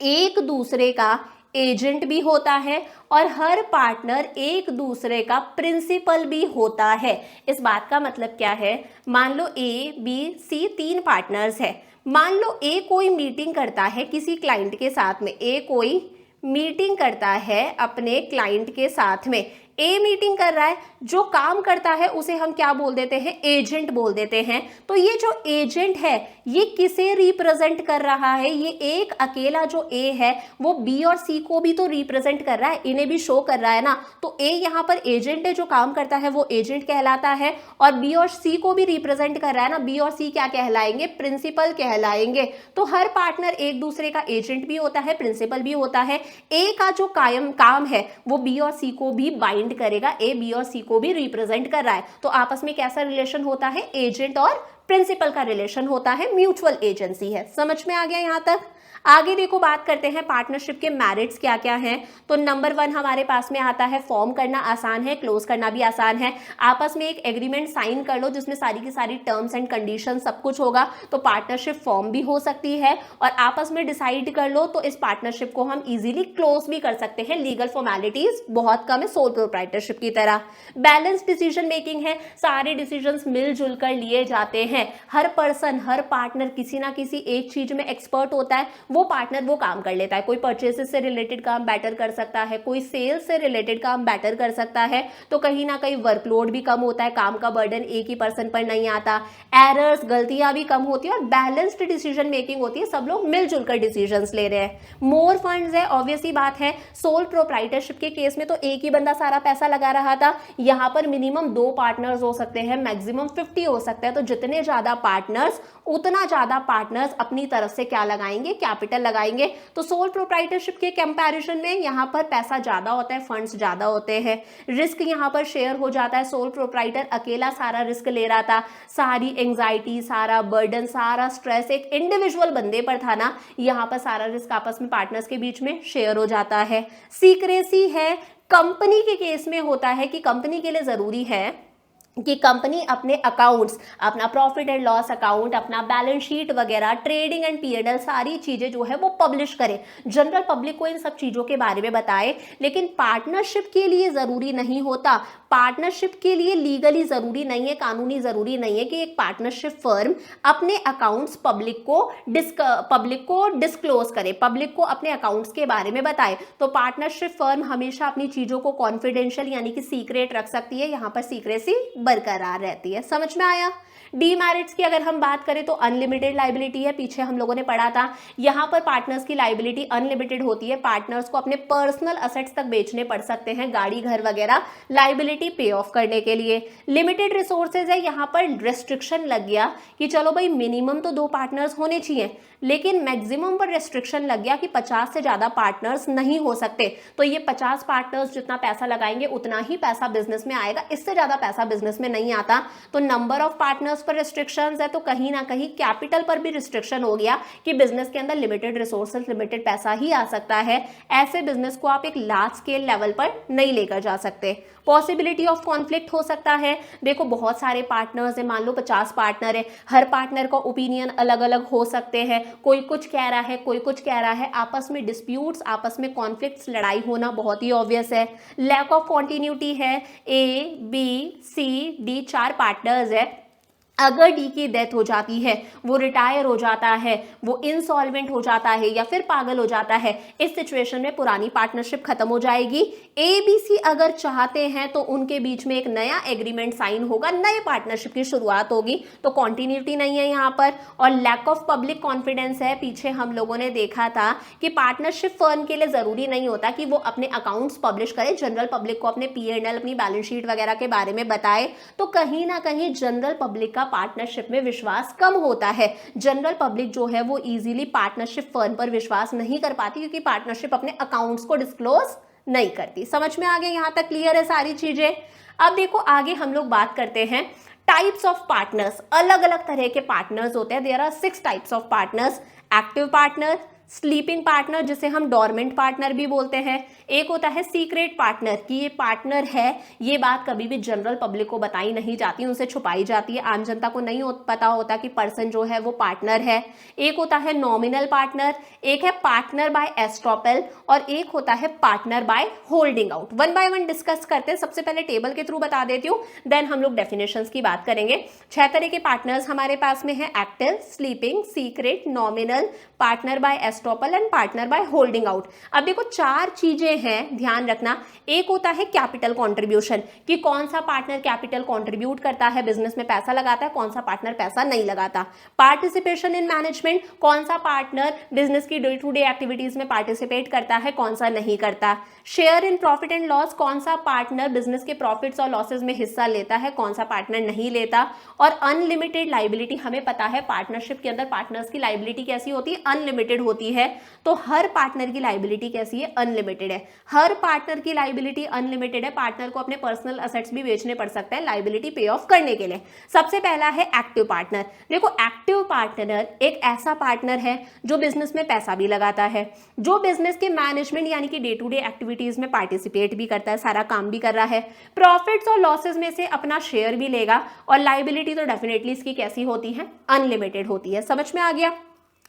एक दूसरे का एजेंट भी होता है और हर पार्टनर एक दूसरे का प्रिंसिपल भी होता है। इस बात का मतलब क्या है, मान लो ए बी सी 3 पार्टनर्स है। मान लो ए कोई मीटिंग करता है किसी क्लाइंट के साथ में, ए कोई मीटिंग करता है अपने क्लाइंट के साथ में, ए मीटिंग कर रहा है, जो काम करता है उसे हम क्या बोल देते हैं, एजेंट बोल देते हैं। तो ये जो एजेंट है ये किसे रिप्रेजेंट कर रहा है, ये एक अकेला जो ए है वो बी और सी को भी तो रिप्रेजेंट कर रहा है, इन्हें भी शो कर रहा है ना। तो ए यहाँ पर एजेंट है, जो काम करता है वो एजेंट कहलाता है, और बी और सी को भी रिप्रेजेंट कर रहा है ना, बी और सी क्या कहलाएंगे, प्रिंसिपल कहलाएंगे। तो हर पार्टनर एक दूसरे का एजेंट भी होता है, प्रिंसिपल भी होता है। ए का जो काम है वो बी और सी को भी बाइंड करेगा, ए बी और सी को भी रिप्रेजेंट कर रहा है। तो आपस में कैसा रिलेशन होता है, एजेंट और प्रिंसिपल का रिलेशन होता है, म्यूचुअल एजेंसी है। समझ में आ गया यहां तक। आगे देखो बात करते हैं पार्टनरशिप के मेरिट्स क्या क्या हैं। तो नंबर 1 हमारे पास में आता है फॉर्म करना आसान है, क्लोज करना भी आसान है। आपस में एक एग्रीमेंट साइन कर लो जिसमें सारी की सारी टर्म्स एंड कंडीशन सब कुछ होगा, तो पार्टनरशिप फॉर्म भी हो सकती है। और आपस में डिसाइड कर लो तो इस पार्टनरशिप को हम इजीली क्लोज भी कर सकते हैं। लीगल फॉर्मेलिटीज बहुत कम है, सोल प्रोप्राइटरशिप की तरह। बैलेंस डिसीजन मेकिंग है, सारे डिसीजन मिलजुल कर लिए जाते हैं। हर पर्सन, हर पार्टनर किसी ना किसी एक चीज में एक्सपर्ट होता है, वो पार्टनर वो काम कर लेता है। कोई परचेसेस से रिलेटेड काम बेटर कर सकता है, कोई सेल्स से रिलेटेड काम बेटर कर सकता है, तो कहीं ना कहीं वर्कलोड भी कम होता है, काम का बर्डन एक ही पर्सन पर नहीं आता, एरर्स गलतियां भी कम होती है और बैलेंस्ड डिसीजन मेकिंग होती है, सब लोग मिलजुल कर डिसीजंस ले रहे हैं। मोर फंड्स है, ऑब्वियस ही बात है। सोल प्रोप्राइटरशिप के केस में तो एक ही बंदा सारा पैसा लगा रहा था, यहां पर मिनिमम 2 पार्टनर्स हो सकते हैं, मैक्सिमम 50 हो सकता है। तो जितने ज्यादा पार्टनर्स उतना ज्यादा पार्टनर्स अपनी तरफ से क्या लगाएंगे, कैपिटल लगाएंगे। तो सोल प्रोप्राइटरशिप के कंपैरिजन में यहां पर पैसा ज्यादा होता है, फंड्स ज्यादा होते हैं, रिस्क यहां पर शेयर हो जाता है। सोल प्रोप्राइटर अकेला सारा रिस्क ले रहा था, सारी एंजाइटी, सारा बर्डन, सारा स्ट्रेस एक इंडिविजुअल बंदे पर था ना, यहां पर सारा रिस्क आपस में पार्टनर्स के बीच में शेयर हो जाता है। सीक्रेसी है, कंपनी के केस में होता है कि कंपनी के लिए जरूरी है कि कंपनी अपने अकाउंट्स, अपना प्रॉफिट एंड लॉस अकाउंट, अपना बैलेंस शीट वगैरह, ट्रेडिंग एंड P&L सारी चीजें जो है वो पब्लिश करे, जनरल पब्लिक को इन सब चीजों के बारे में बताए। लेकिन पार्टनरशिप के लिए जरूरी नहीं होता, पार्टनरशिप के लिए लीगली जरूरी नहीं है, कानूनी जरूरी नहीं है कि एक पार्टनरशिप फर्म अपने अकाउंट्स पब्लिक को डिस्क्लोज करे, पब्लिक को अपने अकाउंट्स के बारे में बताए। तो पार्टनरशिप फर्म हमेशा अपनी चीजों को कॉन्फिडेंशियल यानी कि सीक्रेट रख सकती है, यहां पर सीक्रेसी बरकरार रहती है। समझ में आया। डीमेरिट्स की अगर हम बात करें तो अनलिमिटेड लाइबिलिटी है, पीछे हम लोगों ने पढ़ा था, यहां पर पार्टनर्स की लाइबिलिटी अनलिमिटेड होती है, पार्टनर्स को अपने पर्सनल असेट्स तक बेचने पड़ सकते हैं, गाड़ी घर वगैरह, लाइबिलिटी पे ऑफ करने के लिए। लिमिटेड रिसोर्सेज है, यहां पर रेस्ट्रिक्शन लग गया कि चलो भाई मिनिमम तो 2 पार्टनर्स होने चाहिए, लेकिन मैक्सिमम पर रेस्ट्रिक्शन लग गया कि 50 से ज्यादा पार्टनर्स नहीं हो सकते। तो ये 50 पार्टनर्स जितना पैसा लगाएंगे उतना ही पैसा बिजनेस में आएगा, इससे ज्यादा पैसा बिजनेस में नहीं आता। तो नंबर ऑफ पार्टनर्स पर रिस्ट्रिक्शंस है, तो कहीं ना कहीं कैपिटल पर भी रिस्ट्रिक्शन हो गया कि बिजनेस के अंदर लिमिटेड रिसोर्सेज, लिमिटेड पैसा ही आ सकता है। ऐसे बिजनेस को आप एक लार्ज स्केल लेवल पर नहीं लेकर जा सकते। पॉसिबिलिटी ऑफ कॉन्फ्लिक्ट हो सकता है, देखो बहुत सारे पार्टनर्स है, मान लो 50 पार्टनर है, हर पार्टनर का ओपिनियन अलग अलग हो सकते हैं, कोई कुछ कह रहा है, कोई कुछ कह रहा है, आपस में डिस्प्यूट्स, आपस में कॉन्फ्लिक्ट्स, लड़ाई होना बहुत ही ऑब्वियस है। लैक ऑफ कॉन्टिन्यूटी है, A, B, C, D 4 partners है, अगर डी की डेथ हो जाती है, वो रिटायर हो जाता है, वो इंसॉल्वेंट हो जाता है या फिर पागल हो जाता है, इस सिचुएशन में पुरानी पार्टनरशिप खत्म हो जाएगी। ए बी सी अगर चाहते हैं तो उनके बीच में एक नया एग्रीमेंट साइन होगा, नए पार्टनरशिप की शुरुआत होगी। तो कॉन्टिन्यूटी नहीं है यहाँ पर। और लैक ऑफ पब्लिक कॉन्फिडेंस है। पीछे हम लोगों ने देखा था कि पार्टनरशिप फर्म के लिए जरूरी नहीं होता कि वो अपने अकाउंट्स पब्लिश करे, जनरल पब्लिक को अपने P&L, अपनी बैलेंस शीट वगैरह के बारे में बताए। तो कहीं ना कहीं जनरल पब्लिक का पार्टनरशिप में विश्वास कम होता है। जनरल पब्लिक जो है वो इजीली पार्टनरशिप फर्म पर विश्वास नहीं कर पाती, क्योंकि पार्टनरशिप अपने अकाउंट्स को डिस्क्लोज नहीं करती। समझ में आ गया? यहां तक क्लियर है सारी चीजें? अब देखो आगे हम लोग बात करते हैं टाइप्स ऑफ पार्टनर्स। अलग अलग तरह के पार्टनर्स होते हैं। There are 6 types of partners. Active partner, sleeping partner जिसे हम डोरमेंट पार्टनर भी बोलते हैं। एक होता है सीक्रेट पार्टनर, कि ये पार्टनर है, ये बात कभी भी जनरल पब्लिक को बताई नहीं जाती, उनसे छुपाई जाती है, आम जनता को नहीं पता होता कि पर्सन जो है वो पार्टनर है। एक होता है नॉमिनल पार्टनर, एक है पार्टनर बाय एस्ट्रोपल, और एक होता है partner by holding out. One by one discuss करते हैं। सबसे पहले टेबल के थ्रू बता देती हूँ, देन हम लोग डेफिनेशंस की बात करेंगे। 6 तरह के पार्टनर्स हमारे पास में है: active, sleeping, secret, nominal, partner by estoppel and partner by holding out. अब देखो 4 चीजें हैं, ध्यान रखना। एक होता है कैपिटल कंट्रीब्यूशन, कि कौन सा पार्टनर कैपिटल कंट्रीब्यूट करता है, बिजनेस में पैसा लगाता है, कौन सा पार्टनर पैसा नहीं लगाता। पार्टिसिपेशन इन मैनेजमेंट, कौन सा पार्टनर बिजनेस की डे टू डे एक्टिविटीज में पार्टिसिपेट करता है, कौन सा नहीं करता। Share in profit and loss, कौन सा पार्टनर बिजनेस के प्रॉफिट्स और लॉसेज में हिस्सा लेता है, कौन सा पार्टनर नहीं लेता। और अनलिमिटेड लाइबिलिटी, हमें पता है पार्टनरशिप के अंदर पार्टनर्स की लाइबिलिटी कैसी होती है, अनलिमिटेड होती है। तो हर पार्टनर की लाइबिलिटी कैसी है, अनलिमिटेड है। हर पार्टनर की लाइबिलिटी अनलिमिटेड है। पार्टनर को अपने पर्सनल असेट्स भी बेचने पड़ सकते हैं लाइबिलिटी पे ऑफ करने के लिए। सबसे पहला है एक्टिव पार्टनर। देखो एक्टिव पार्टनर एक ऐसा पार्टनर है जो बिजनेस में पैसा भी लगाता है, जो बिजनेस के मैनेजमेंट यानी कि डे टू डे एक्टिविटीज में पार्टिसिपेट भी करता है, सारा काम भी कर रहा है, प्रॉफिट्स और लॉसेज में से अपना शेयर भी लेगा, और लाइबिलिटी तो डेफिनेटली इसकी कैसी होती है, अनलिमिटेड होती है। समझ में आ गया?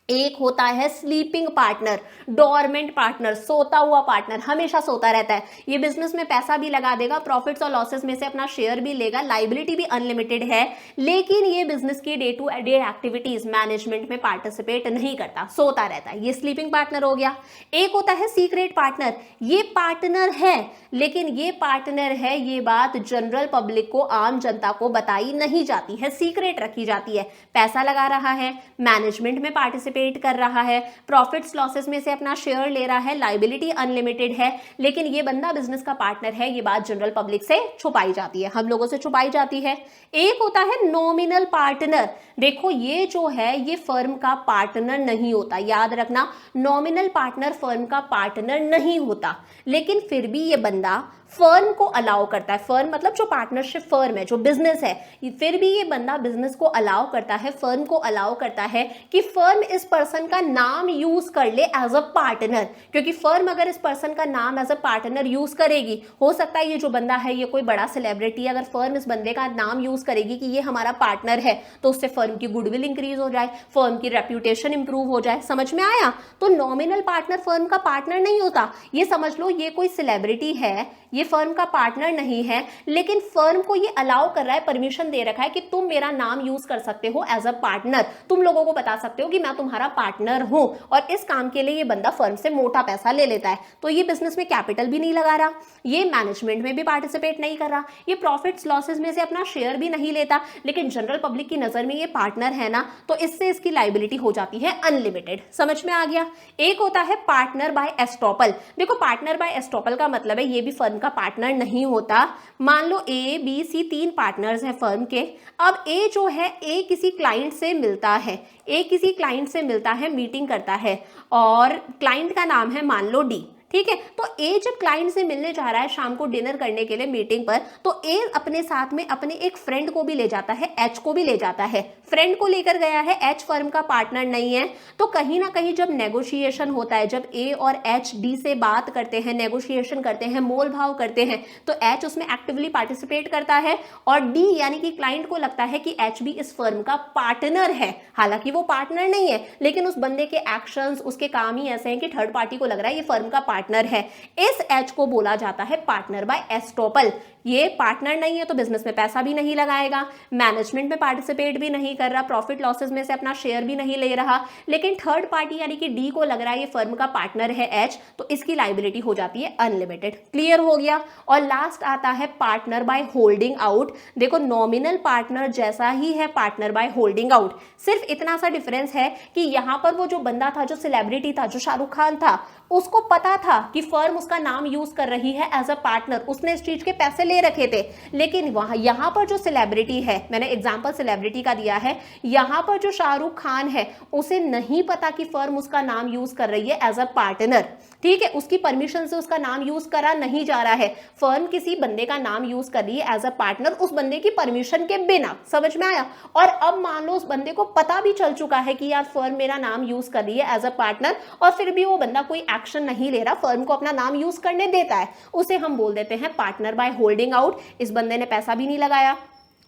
एक होता है स्लीपिंग पार्टनर, डोरमेंट पार्टनर, सोता हुआ पार्टनर, हमेशा सोता रहता है। ये बिजनेस में पैसा भी लगा देगा, प्रॉफिट्स और लॉसेस में से अपना शेयर भी लेगा, लाइबिलिटी भी अनलिमिटेड है, लेकिन ये बिजनेस की day to day activities management में पार्टिसिपेट नहीं करता, सोता रहता है। ये स्लीपिंग पार्टनर हो गया। एक होता है सीक्रेट पार्टनर। ये पार्टनर है, लेकिन ये पार्टनर है, ये बात जनरल पब्लिक को, आम जनता को बताई नहीं जाती है, सीक्रेट रखी जाती है। पैसा लगा रहा है, मैनेजमेंट में पार्टिसिपेट कर रहा है, प्रॉफिट्स लॉसेस में से अपना शेयर ले रहा है, लाइबिलिटी अनलिमिटेड है, लेकिन ये बंदा बिजनेस का पार्टनर है, ये बात जनरल पब्लिक से छुपाई जाती है, हम लोगों से छुपाई जाती है। एक होता है नॉमिनल पार्टनर। देखो ये जो है ये फर्म का पार्टनर नहीं होता, याद रखना, नॉमिनल पार्टनर फर्म का पार्टनर नहीं होता, लेकिन फिर भी ये बंदा फर्म को अलाउ करता है। फर्म मतलब जो पार्टनरशिप फर्म है, जो बिजनेस है, फिर भी ये बंदा बिजनेस को अलाउ करता है, फर्म को अलाउ करता है कि फर्म इस पर्सन का नाम यूज कर ले एज अ पार्टनर, क्योंकि फर्म अगर इस पर्सन का नाम एज अ पार्टनर यूज करेगी, हो सकता है ये जो बंदा है ये कोई बड़ा सेलिब्रिटी है, अगर फर्म इस बंदे का नाम यूज करेगी कि ये हमारा पार्टनर है, तो उससे फर्म की गुडविल इंक्रीज हो जाए, फर्म की रेप्यूटेशन इंप्रूव हो जाए। समझ में आया? तो नॉमिनल पार्टनर फर्म का पार्टनर नहीं होता। ये समझ लो ये कोई सेलिब्रिटी है, ये फर्म का पार्टनर नहीं है, लेकिन फर्म को ये अलाउ कर रहा है, परमिशन दे रखा है कि तुम मेरा नाम यूज कर सकते हो एज अ पार्टनर, तुम लोगों को बता सकते हो कि मैं तुम्हारा पार्टनर हूं, और इस काम के लिए ये बंदा फर्म से मोटा पैसा ले लेता है। तो ये बिजनेस में कैपिटल भी नहीं लगा रहा, ये मैनेजमेंट में भी पार्टिसिपेट नहीं कर रहा, ये प्रॉफिट्स लॉसेज में से अपना शेयर भी नहीं लेता, लेकिन जनरल पब्लिक की नजर में ये पार्टनर है ना, तो इससे इसकी लाइबिलिटी हो जाती है अनलिमिटेड। समझ में आ गया? एक होता है पार्टनर बाय एस्ट्रोपल। देखो पार्टनर बाय एस्ट्रोपल का मतलब है ये भी फर्म का पार्टनर नहीं होता। मान लो ए बी सी 3 पार्टनर्स हैं फर्म के। अब ए जो है, ए किसी क्लाइंट से मिलता है, ए किसी क्लाइंट से मिलता है, मीटिंग करता है, और क्लाइंट का नाम है मान लो डी। ठीक है, तो ए जब क्लाइंट से मिलने जा रहा है शाम को डिनर करने के लिए मीटिंग पर, तो ए अपने साथ में अपने एक फ्रेंड को भी ले जाता है, एच को भी ले जाता है। फ्रेंड को लेकर गया है, एच फर्म का पार्टनर नहीं है। तो कहीं ना कहीं जब नेगोशिएशन होता है, जब ए और एच डी से बात करते हैं, नेगोशिएशन करते हैं, मोल भाव करते हैं, तो एच उसमें एक्टिवली पार्टिसिपेट करता है, और डी यानी कि क्लाइंट को लगता है कि एच भी इस फर्म का पार्टनर है। हालांकि वो पार्टनर नहीं है, लेकिन उस बंदे के एक्शंस, उसके काम ही ऐसे हैं कि थर्ड पार्टी को लग रहा है ये फर्म का पार्टनर है। इस एच को बोला जाता है पार्टनर बाय एस्ट्रोपल। ये पार्टनर नहीं है तो बिजनेस में पैसा भी नहीं लगाएगा, मैनेजमेंट में पार्टिसिपेट भी नहीं कर रहा, प्रॉफिट लॉसेस में से अपना शेयर भी नहीं ले रहा, लेकिन थर्ड पार्टी यानी कि डी को लग रहा है ये फर्म का पार्टनर है एच, तो इसकी लाइबिलिटी हो जाती है अनलिमिटेड। क्लियर हो गया। और लास्ट आता है पार्टनर बाय होल्डिंग आउट। देखो नॉमिनल पार्टनर जैसा ही है पार्टनर बाय होल्डिंग आउट, सिर्फ इतना सा डिफरेंस है कि यहां पर वो जो बंदा था, जो सेलिब्रिटी था, जो शाहरुख खान था, उसको पता था कि फर्म उसका नाम यूज कर रही है एज अ पार्टनर, उसने इस चीज के पैसे ले रखे थे। लेकिन वहां यहां पर जो सेलिब्रिटी है, मैंने एग्जांपल सेलिब्रिटी का दिया है, यहां पर जो शाहरुख खान है उसे नहीं पता कि फर्म उसका नाम यूज कर रही है एज अ पार्टनर। ठीक है, उसकी परमिशन से उसका नाम यूज करा नहीं जा रहा है, फर्म किसी बंदे का नाम यूज कर रही है एज अ पार्टनर उस बंदे की परमिशन के बिना। समझ में आया। और अब मान लो उस बंदे को पता भी चल चुका है कि यार फर्म मेरा नाम यूज कर रही है एज अ पार्टनर, और फिर भी वो बंदा कोई एक्शन नहीं ले रहा, फर्म को अपना नाम यूज करने देता है, उसे हम बोल देते हैं पार्टनर बाय होल्डिंग आउट। इस बंदे ने पैसा भी नहीं लगाया,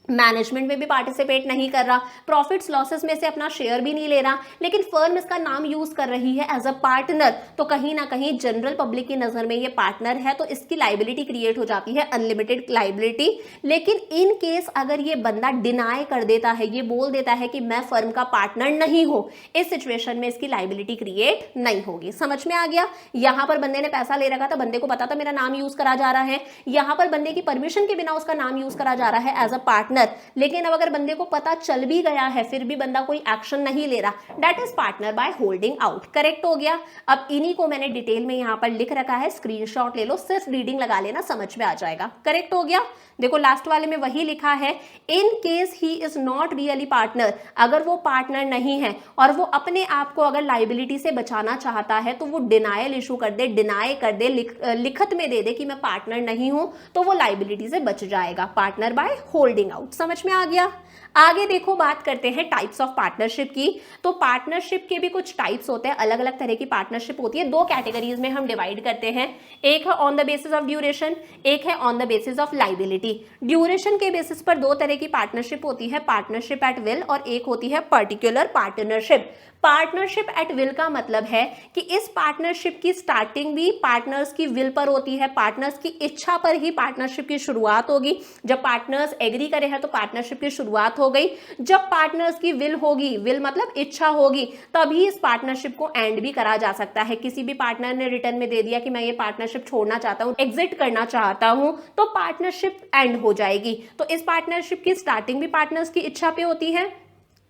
मैनेजमेंट में भी पार्टिसिपेट नहीं कर रहा, प्रॉफिट्स लॉसेस में से अपना शेयर भी नहीं ले रहा, लेकिन फर्म इसका नाम यूज कर रही है एज अ पार्टनर, तो कहीं ना कहीं जनरल पब्लिक की नजर में ये पार्टनर है, तो इसकी लाइबिलिटी क्रिएट हो जाती है अनलिमिटेड लाइबिलिटी। लेकिन इन केस अगर ये बंदा डिनाई कर देता है, ये बोल देता है कि मैं फर्म का पार्टनर नहीं हूं, इस सिचुएशन में इसकी लाइबिलिटी क्रिएट नहीं होगी। समझ में आ गया। यहां पर बंदे ने पैसा ले रखा था, बंदे को पता था मेरा नाम यूज करा जा रहा है, यहां पर बंदे की परमिशन के बिना उसका नाम यूज करा जा रहा है एज अ पार्टनर, लेकिन अब अगर बंदे को पता चल भी गया है फिर भी बंदा कोई एक्शन नहीं ले रहा, that is partner by holding out. Correct हो गया। अब इन्हीं को मैंने डिटेल में यहां पर लिख रखा है, स्क्रीनशॉट ले लो, सिर्फ रीडिंग लगा लेना, समझ में आ जाएगा। करेक्ट हो गया। देखो लास्ट वाले में वही लिखा है, in case he is not really partner, अगर वो पार्टनर नहीं है और वो अपने आप को अगर लाइबिलिटी से बचाना चाहता है तो वो डिनायल इशू कर दे, डिनाई कर दे, लिखत में दे दे कि मैं पार्टनर नहीं हूं, तो वो लाइबिलिटी से बच जाएगा, पार्टनर बाय होल्डिंग आउट। समझ में आ गया। आगे देखो बात करते हैं टाइप्स ऑफ पार्टनरशिप की। तो पार्टनरशिप के भी कुछ टाइप्स होते हैं, अलग अलग तरह की पार्टनरशिप होती है, दो कैटेगरीज में हम डिवाइड करते हैं। एक है on the basis of duration, एक है on the basis of liability. Duration के बेसिस पर दो तरह की पार्टनरशिप होती है, पार्टनरशिप एट विल और एक होती है particular partnership. Partnership at will का मतलब है कि इस पार्टनरशिप की स्टार्टिंग भी पार्टनर्स की विल पर होती है, पार्टनर्स की इच्छा पर ही पार्टनरशिप की शुरुआत होगी। जब पार्टनर्स एग्री करे हैं तो पार्टनरशिप की शुरुआत हो गई। जब पार्टनर्स की विल होगी, विल मतलब इच्छा होगी, तभी इस पार्टनरशिप को एंड भी करा जा सकता है। किसी भी पार्टनर ने रिटर्न में दे दिया कि मैं ये पार्टनरशिप छोड़ना चाहता हूँ, एग्जिट करना चाहता हूँ, तो पार्टनरशिप एंड हो जाएगी। तो इस पार्टनरशिप की स्टार्टिंग भी पार्टनर्स की इच्छा पे होती है,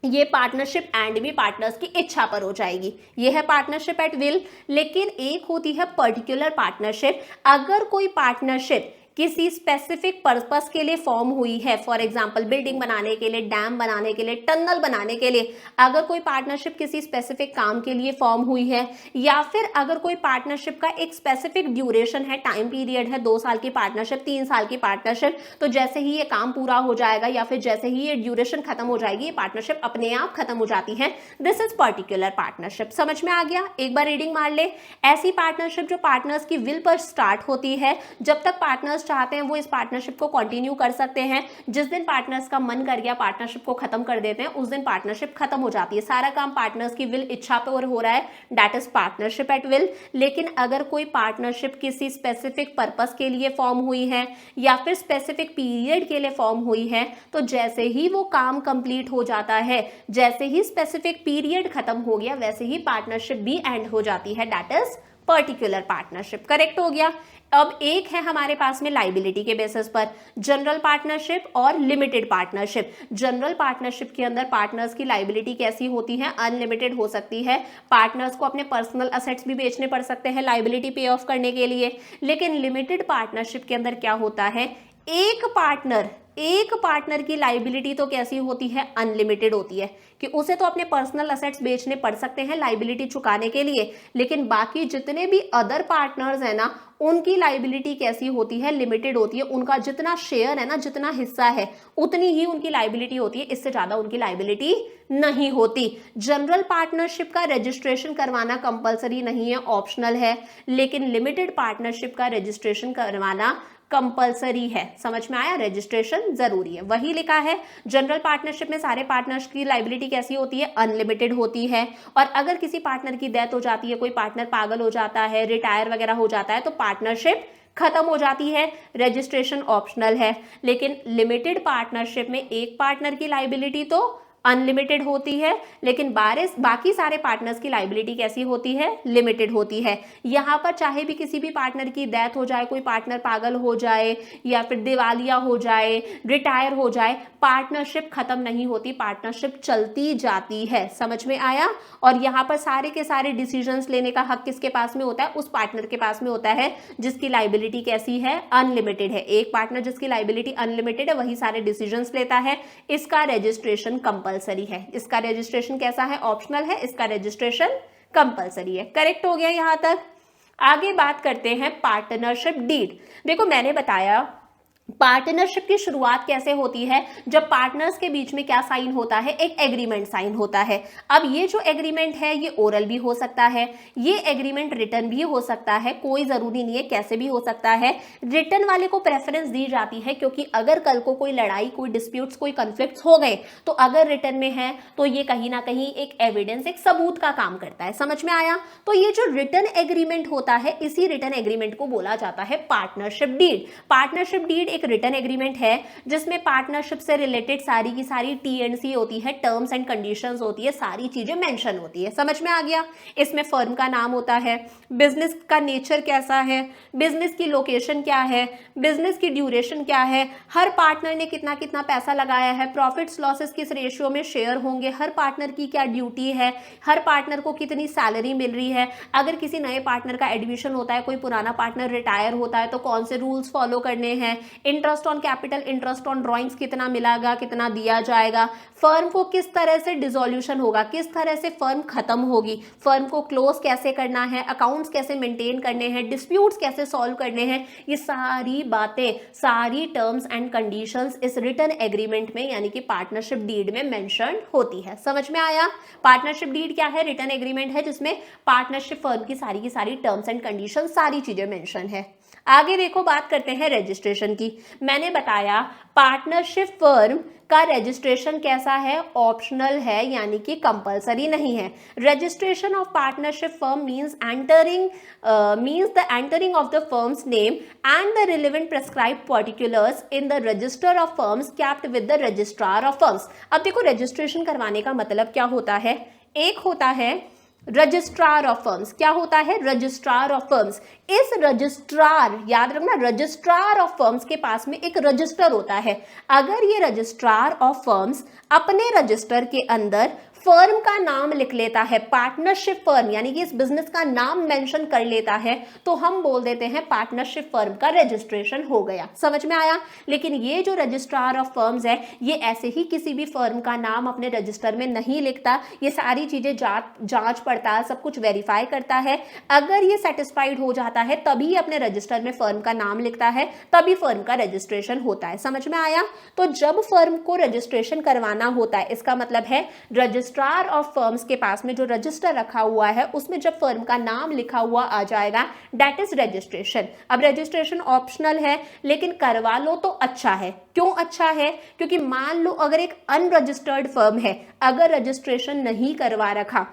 ये पार्टनरशिप एंड भी पार्टनर्स की इच्छा पर हो जाएगी। ये है पार्टनरशिप एट विल। लेकिन एक होती है पर्टिकुलर पार्टनरशिप। अगर कोई पार्टनरशिप किसी स्पेसिफिक पर्पस के लिए फॉर्म हुई है, फॉर एग्जांपल बिल्डिंग बनाने के लिए, डैम बनाने के लिए, टनल बनाने के लिए, अगर कोई पार्टनरशिप किसी स्पेसिफिक काम के लिए फॉर्म हुई है, या फिर अगर कोई पार्टनरशिप का एक स्पेसिफिक ड्यूरेशन है, टाइम पीरियड है, 2 साल की पार्टनरशिप, 3 साल की पार्टनरशिप, तो जैसे ही ये काम पूरा हो जाएगा या फिर जैसे ही ये ड्यूरेशन खत्म हो जाएगी, ये पार्टनरशिप अपने आप खत्म हो जाती है। This is particular partnership. समझ में आ गया। एक बार रीडिंग मार ले। ऐसी पार्टनरशिप जो पार्टनर्स की विल पर स्टार्ट होती है, जब तक पार्टनर्स चाहते हैं वो इस पार्टनरशिप को कंटिन्यू कर सकते हैं, जिस दिन पार्टनर्स का मन कर गया पार्टनरशिप को खत्म कर देते हैं, उस दिन पार्टनरशिप खत्म हो जाती है। सारा काम पार्टनर्स की विल, इच्छा पे हो रहा है, that is partnership at will. लेकिन अगर कोई पार्टनरशिप किसी स्पेसिफिक पर्पस के लिए फॉर्म हुई है या फिर स्पेसिफिक पीरियड के लिए फॉर्म हुई है, तो जैसे ही वो काम कंप्लीट हो जाता है, जैसे ही स्पेसिफिक पीरियड खत्म हो गया, वैसे ही पार्टनरशिप भी एंड हो जाती है, that is particular partnership. Correct हो गया। अब एक है हमारे पास में लाइबिलिटी के बेसिस पर जनरल पार्टनरशिप और लिमिटेड पार्टनरशिप। जनरल पार्टनरशिप के अंदर पार्टनर्स की लाइबिलिटी कैसी होती है, अनलिमिटेड हो सकती है। पार्टनर्स को अपने पर्सनल असेट्स भी बेचने पड़ सकते हैं लाइबिलिटी पे ऑफ करने के लिए। लेकिन लिमिटेड पार्टनरशिप के अंदर क्या होता है, एक पार्टनर की लाइबिलिटी तो कैसी होती है, अनलिमिटेड होती है, कि उसे तो अपने पर्सनल असेट्स बेचने पड़ सकते हैं लाइबिलिटी चुकाने के लिए, लेकिन बाकी जितने भी अदर पार्टनर्स है ना, उनकी लाइबिलिटी कैसी होती है, लिमिटेड होती है। उनका जितना शेयर है ना, जितना हिस्सा है, उतनी ही उनकी लाइबिलिटी होती है, इससे ज्यादा उनकी लाइबिलिटी नहीं होती। जनरल पार्टनरशिप का रजिस्ट्रेशन करवाना कंपलसरी नहीं है, ऑप्शनल है, लेकिन लिमिटेड पार्टनरशिप का रजिस्ट्रेशन करवाना कंपलसरी है। समझ में आया, रजिस्ट्रेशन जरूरी है। वही लिखा है, जनरल पार्टनरशिप में सारे पार्टनर्स की लाइबिलिटी कैसी होती है, अनलिमिटेड होती है। और अगर किसी पार्टनर की डेथ हो जाती है, कोई पार्टनर पागल हो जाता है, रिटायर वगैरह हो जाता है, तो पार्टनरशिप खत्म हो जाती है, रजिस्ट्रेशन ऑप्शनल है। लेकिन लिमिटेड पार्टनरशिप में एक पार्टनर की लाइबिलिटी तो अनलिमिटेड होती है, लेकिन बाकी सारे पार्टनर्स की लाइबिलिटी कैसी होती है, लिमिटेड होती है। यहाँ पर चाहे भी किसी भी पार्टनर की डेथ हो जाए, कोई पार्टनर पागल हो जाए या फिर दिवालिया हो जाए, रिटायर हो जाए, पार्टनरशिप खत्म नहीं होती, पार्टनरशिप चलती जाती है। समझ में आया? और यहाँ पर सारे के सारे डिसीजंस लेने का हक किसके पास में होता है? उस पार्टनर के पास में होता है जिसकी लाइबिलिटी कैसी है, अनलिमिटेड है। एक पार्टनर जिसकी लाइबिलिटी अनलिमिटेड है वही सारे डिसीजंस लेता है। इसका रजिस्ट्रेशन कंपलसरी है। इसका रजिस्ट्रेशन कैसा है? ऑप्शनल है। इसका रजिस्ट्रेशन कंपलसरी है। करेक्ट हो गया यहां तक। आगे बात करते हैं पार्टनरशिप डीड। देखो मैंने बताया पार्टनरशिप की शुरुआत कैसे होती है, जब पार्टनर्स के बीच में क्या साइन होता है, एक एग्रीमेंट साइन होता है। अब ये जो एग्रीमेंट है ये ओरल भी हो सकता है, ये एग्रीमेंट रिटन भी हो सकता है, कोई जरूरी नहीं है, कैसे भी हो सकता है। रिटन वाले को प्रेफरेंस दी जाती है क्योंकि अगर कल को कोई लड़ाई, कोई डिस्प्यूट्स, कोई कॉन्फ्लिक्ट्स हो गए तो अगर रिटन में है तो ये कहीं ना कहीं एक एविडेंस, एक सबूत का काम करता है। समझ में आया? तो ये जो रिटन एग्रीमेंट होता है, इसी रिटन एग्रीमेंट को बोला जाता है पार्टनरशिप डीड। पार्टनरशिप डीड एक रिटन एग्रीमेंट है जिसमें पार्टनरशिप से रिलेटेड सारी की सारी टी&सी होती है, टर्म्स एंड कंडीशंस होती है, सारी चीजें मेंशन होती है। समझ में आ गया? इसमें फर्म का नाम होता है, बिजनेस का नेचर कैसा है, बिजनेस की लोकेशन क्या है, बिजनेस की ड्यूरेशन क्या है, हर पार्टनर ने कितना कितना पैसा लगाया है, प्रॉफिट्स लॉसेस किस रेशियो में शेयर होंगे, हर पार्टनर की क्या ड्यूटी है, हर पार्टनर को कितनी सैलरी मिल रही है, अगर किसी नए पार्टनर का एडमिशन होता है, कोई पुराना पार्टनर रिटायर होता है तो कौन से रूल्स फॉलो करने हैं, interest on capital, interest on drawings कितना मिलेगा, कितना दिया जाएगा, फर्म को किस तरह से डिसोल्यूशन होगा, किस तरह से फर्म खत्म होगी, फर्म को क्लोज कैसे करना है, अकाउंट्स कैसे मेंटेन करने हैं, डिस्प्यूट्स कैसे सॉल्व करने हैं, ये सारी बातें, सारी टर्म्स एंड कंडीशंस इस रिटन एग्रीमेंट में यानी कि पार्टनरशिप डीड में मेंशन होती है। समझ में आया? पार्टनरशिप डीड क्या है? रिटन एग्रीमेंट है जिसमें पार्टनरशिप फर्म की सारी टर्म्स एंड कंडीशन, सारी चीजें मेंशन है। आगे देखो बात करते हैं रजिस्ट्रेशन की। मैंने बताया पार्टनरशिप फर्म का रजिस्ट्रेशन कैसा है, ऑप्शनल है, यानी कि कंपलसरी नहीं है। Registration of partnership firm means the entering of the firms name and the relevant prescribed particulars in the register of firms kept with the registrar of firms. अब देखो रजिस्ट्रेशन करवाने का मतलब क्या होता है, एक होता है रजिस्ट्रार ऑफ फर्म्स। क्या होता है? Registrar of firms. इस रजिस्ट्रार, याद रखना, रजिस्ट्रार ऑफ फर्म्स के पास में एक रजिस्टर होता है। अगर ये रजिस्ट्रार ऑफ फर्म्स अपने रजिस्टर के अंदर फर्म का नाम लिख लेता है, पार्टनरशिप फर्म यानी कि इस बिजनेस का नाम मेंशन कर लेता है, तो हम बोल देते हैं पार्टनरशिप फर्म का रजिस्ट्रेशन हो गया। समझ में आया? लेकिन ये जो रजिस्ट्रार ऑफ फर्म्स है ये ऐसे ही किसी भी फर्म का नाम अपने रजिस्टर में नहीं लिखता, ये सारी चीजें जांच पड़ताल सब कुछ वेरीफाई करता है। अगर ये सेटिस्फाइड हो जाता है तभी अपने रजिस्टर में फर्म का नाम लिखता है, तभी फर्म का रजिस्ट्रेशन होता है। समझ में आया? तो जब फर्म को रजिस्ट्रेशन करवाना होता है, इसका मतलब है रजिस्ट्रार ऑफ फर्म्स के पास में जो रजिस्टर रखा हुआ है उसमें जब फर्म का नाम लिखा हुआ आ जाएगा, दैट इज रजिस्ट्रेशन। अब रजिस्ट्रेशन ऑप्शनल है लेकिन करवा लो तो अच्छा है। क्यों अच्छा है? क्योंकि मान लो अगर एक अनरजिस्टर्ड फर्म है, अगर रजिस्ट्रेशन नहीं करवा रखा,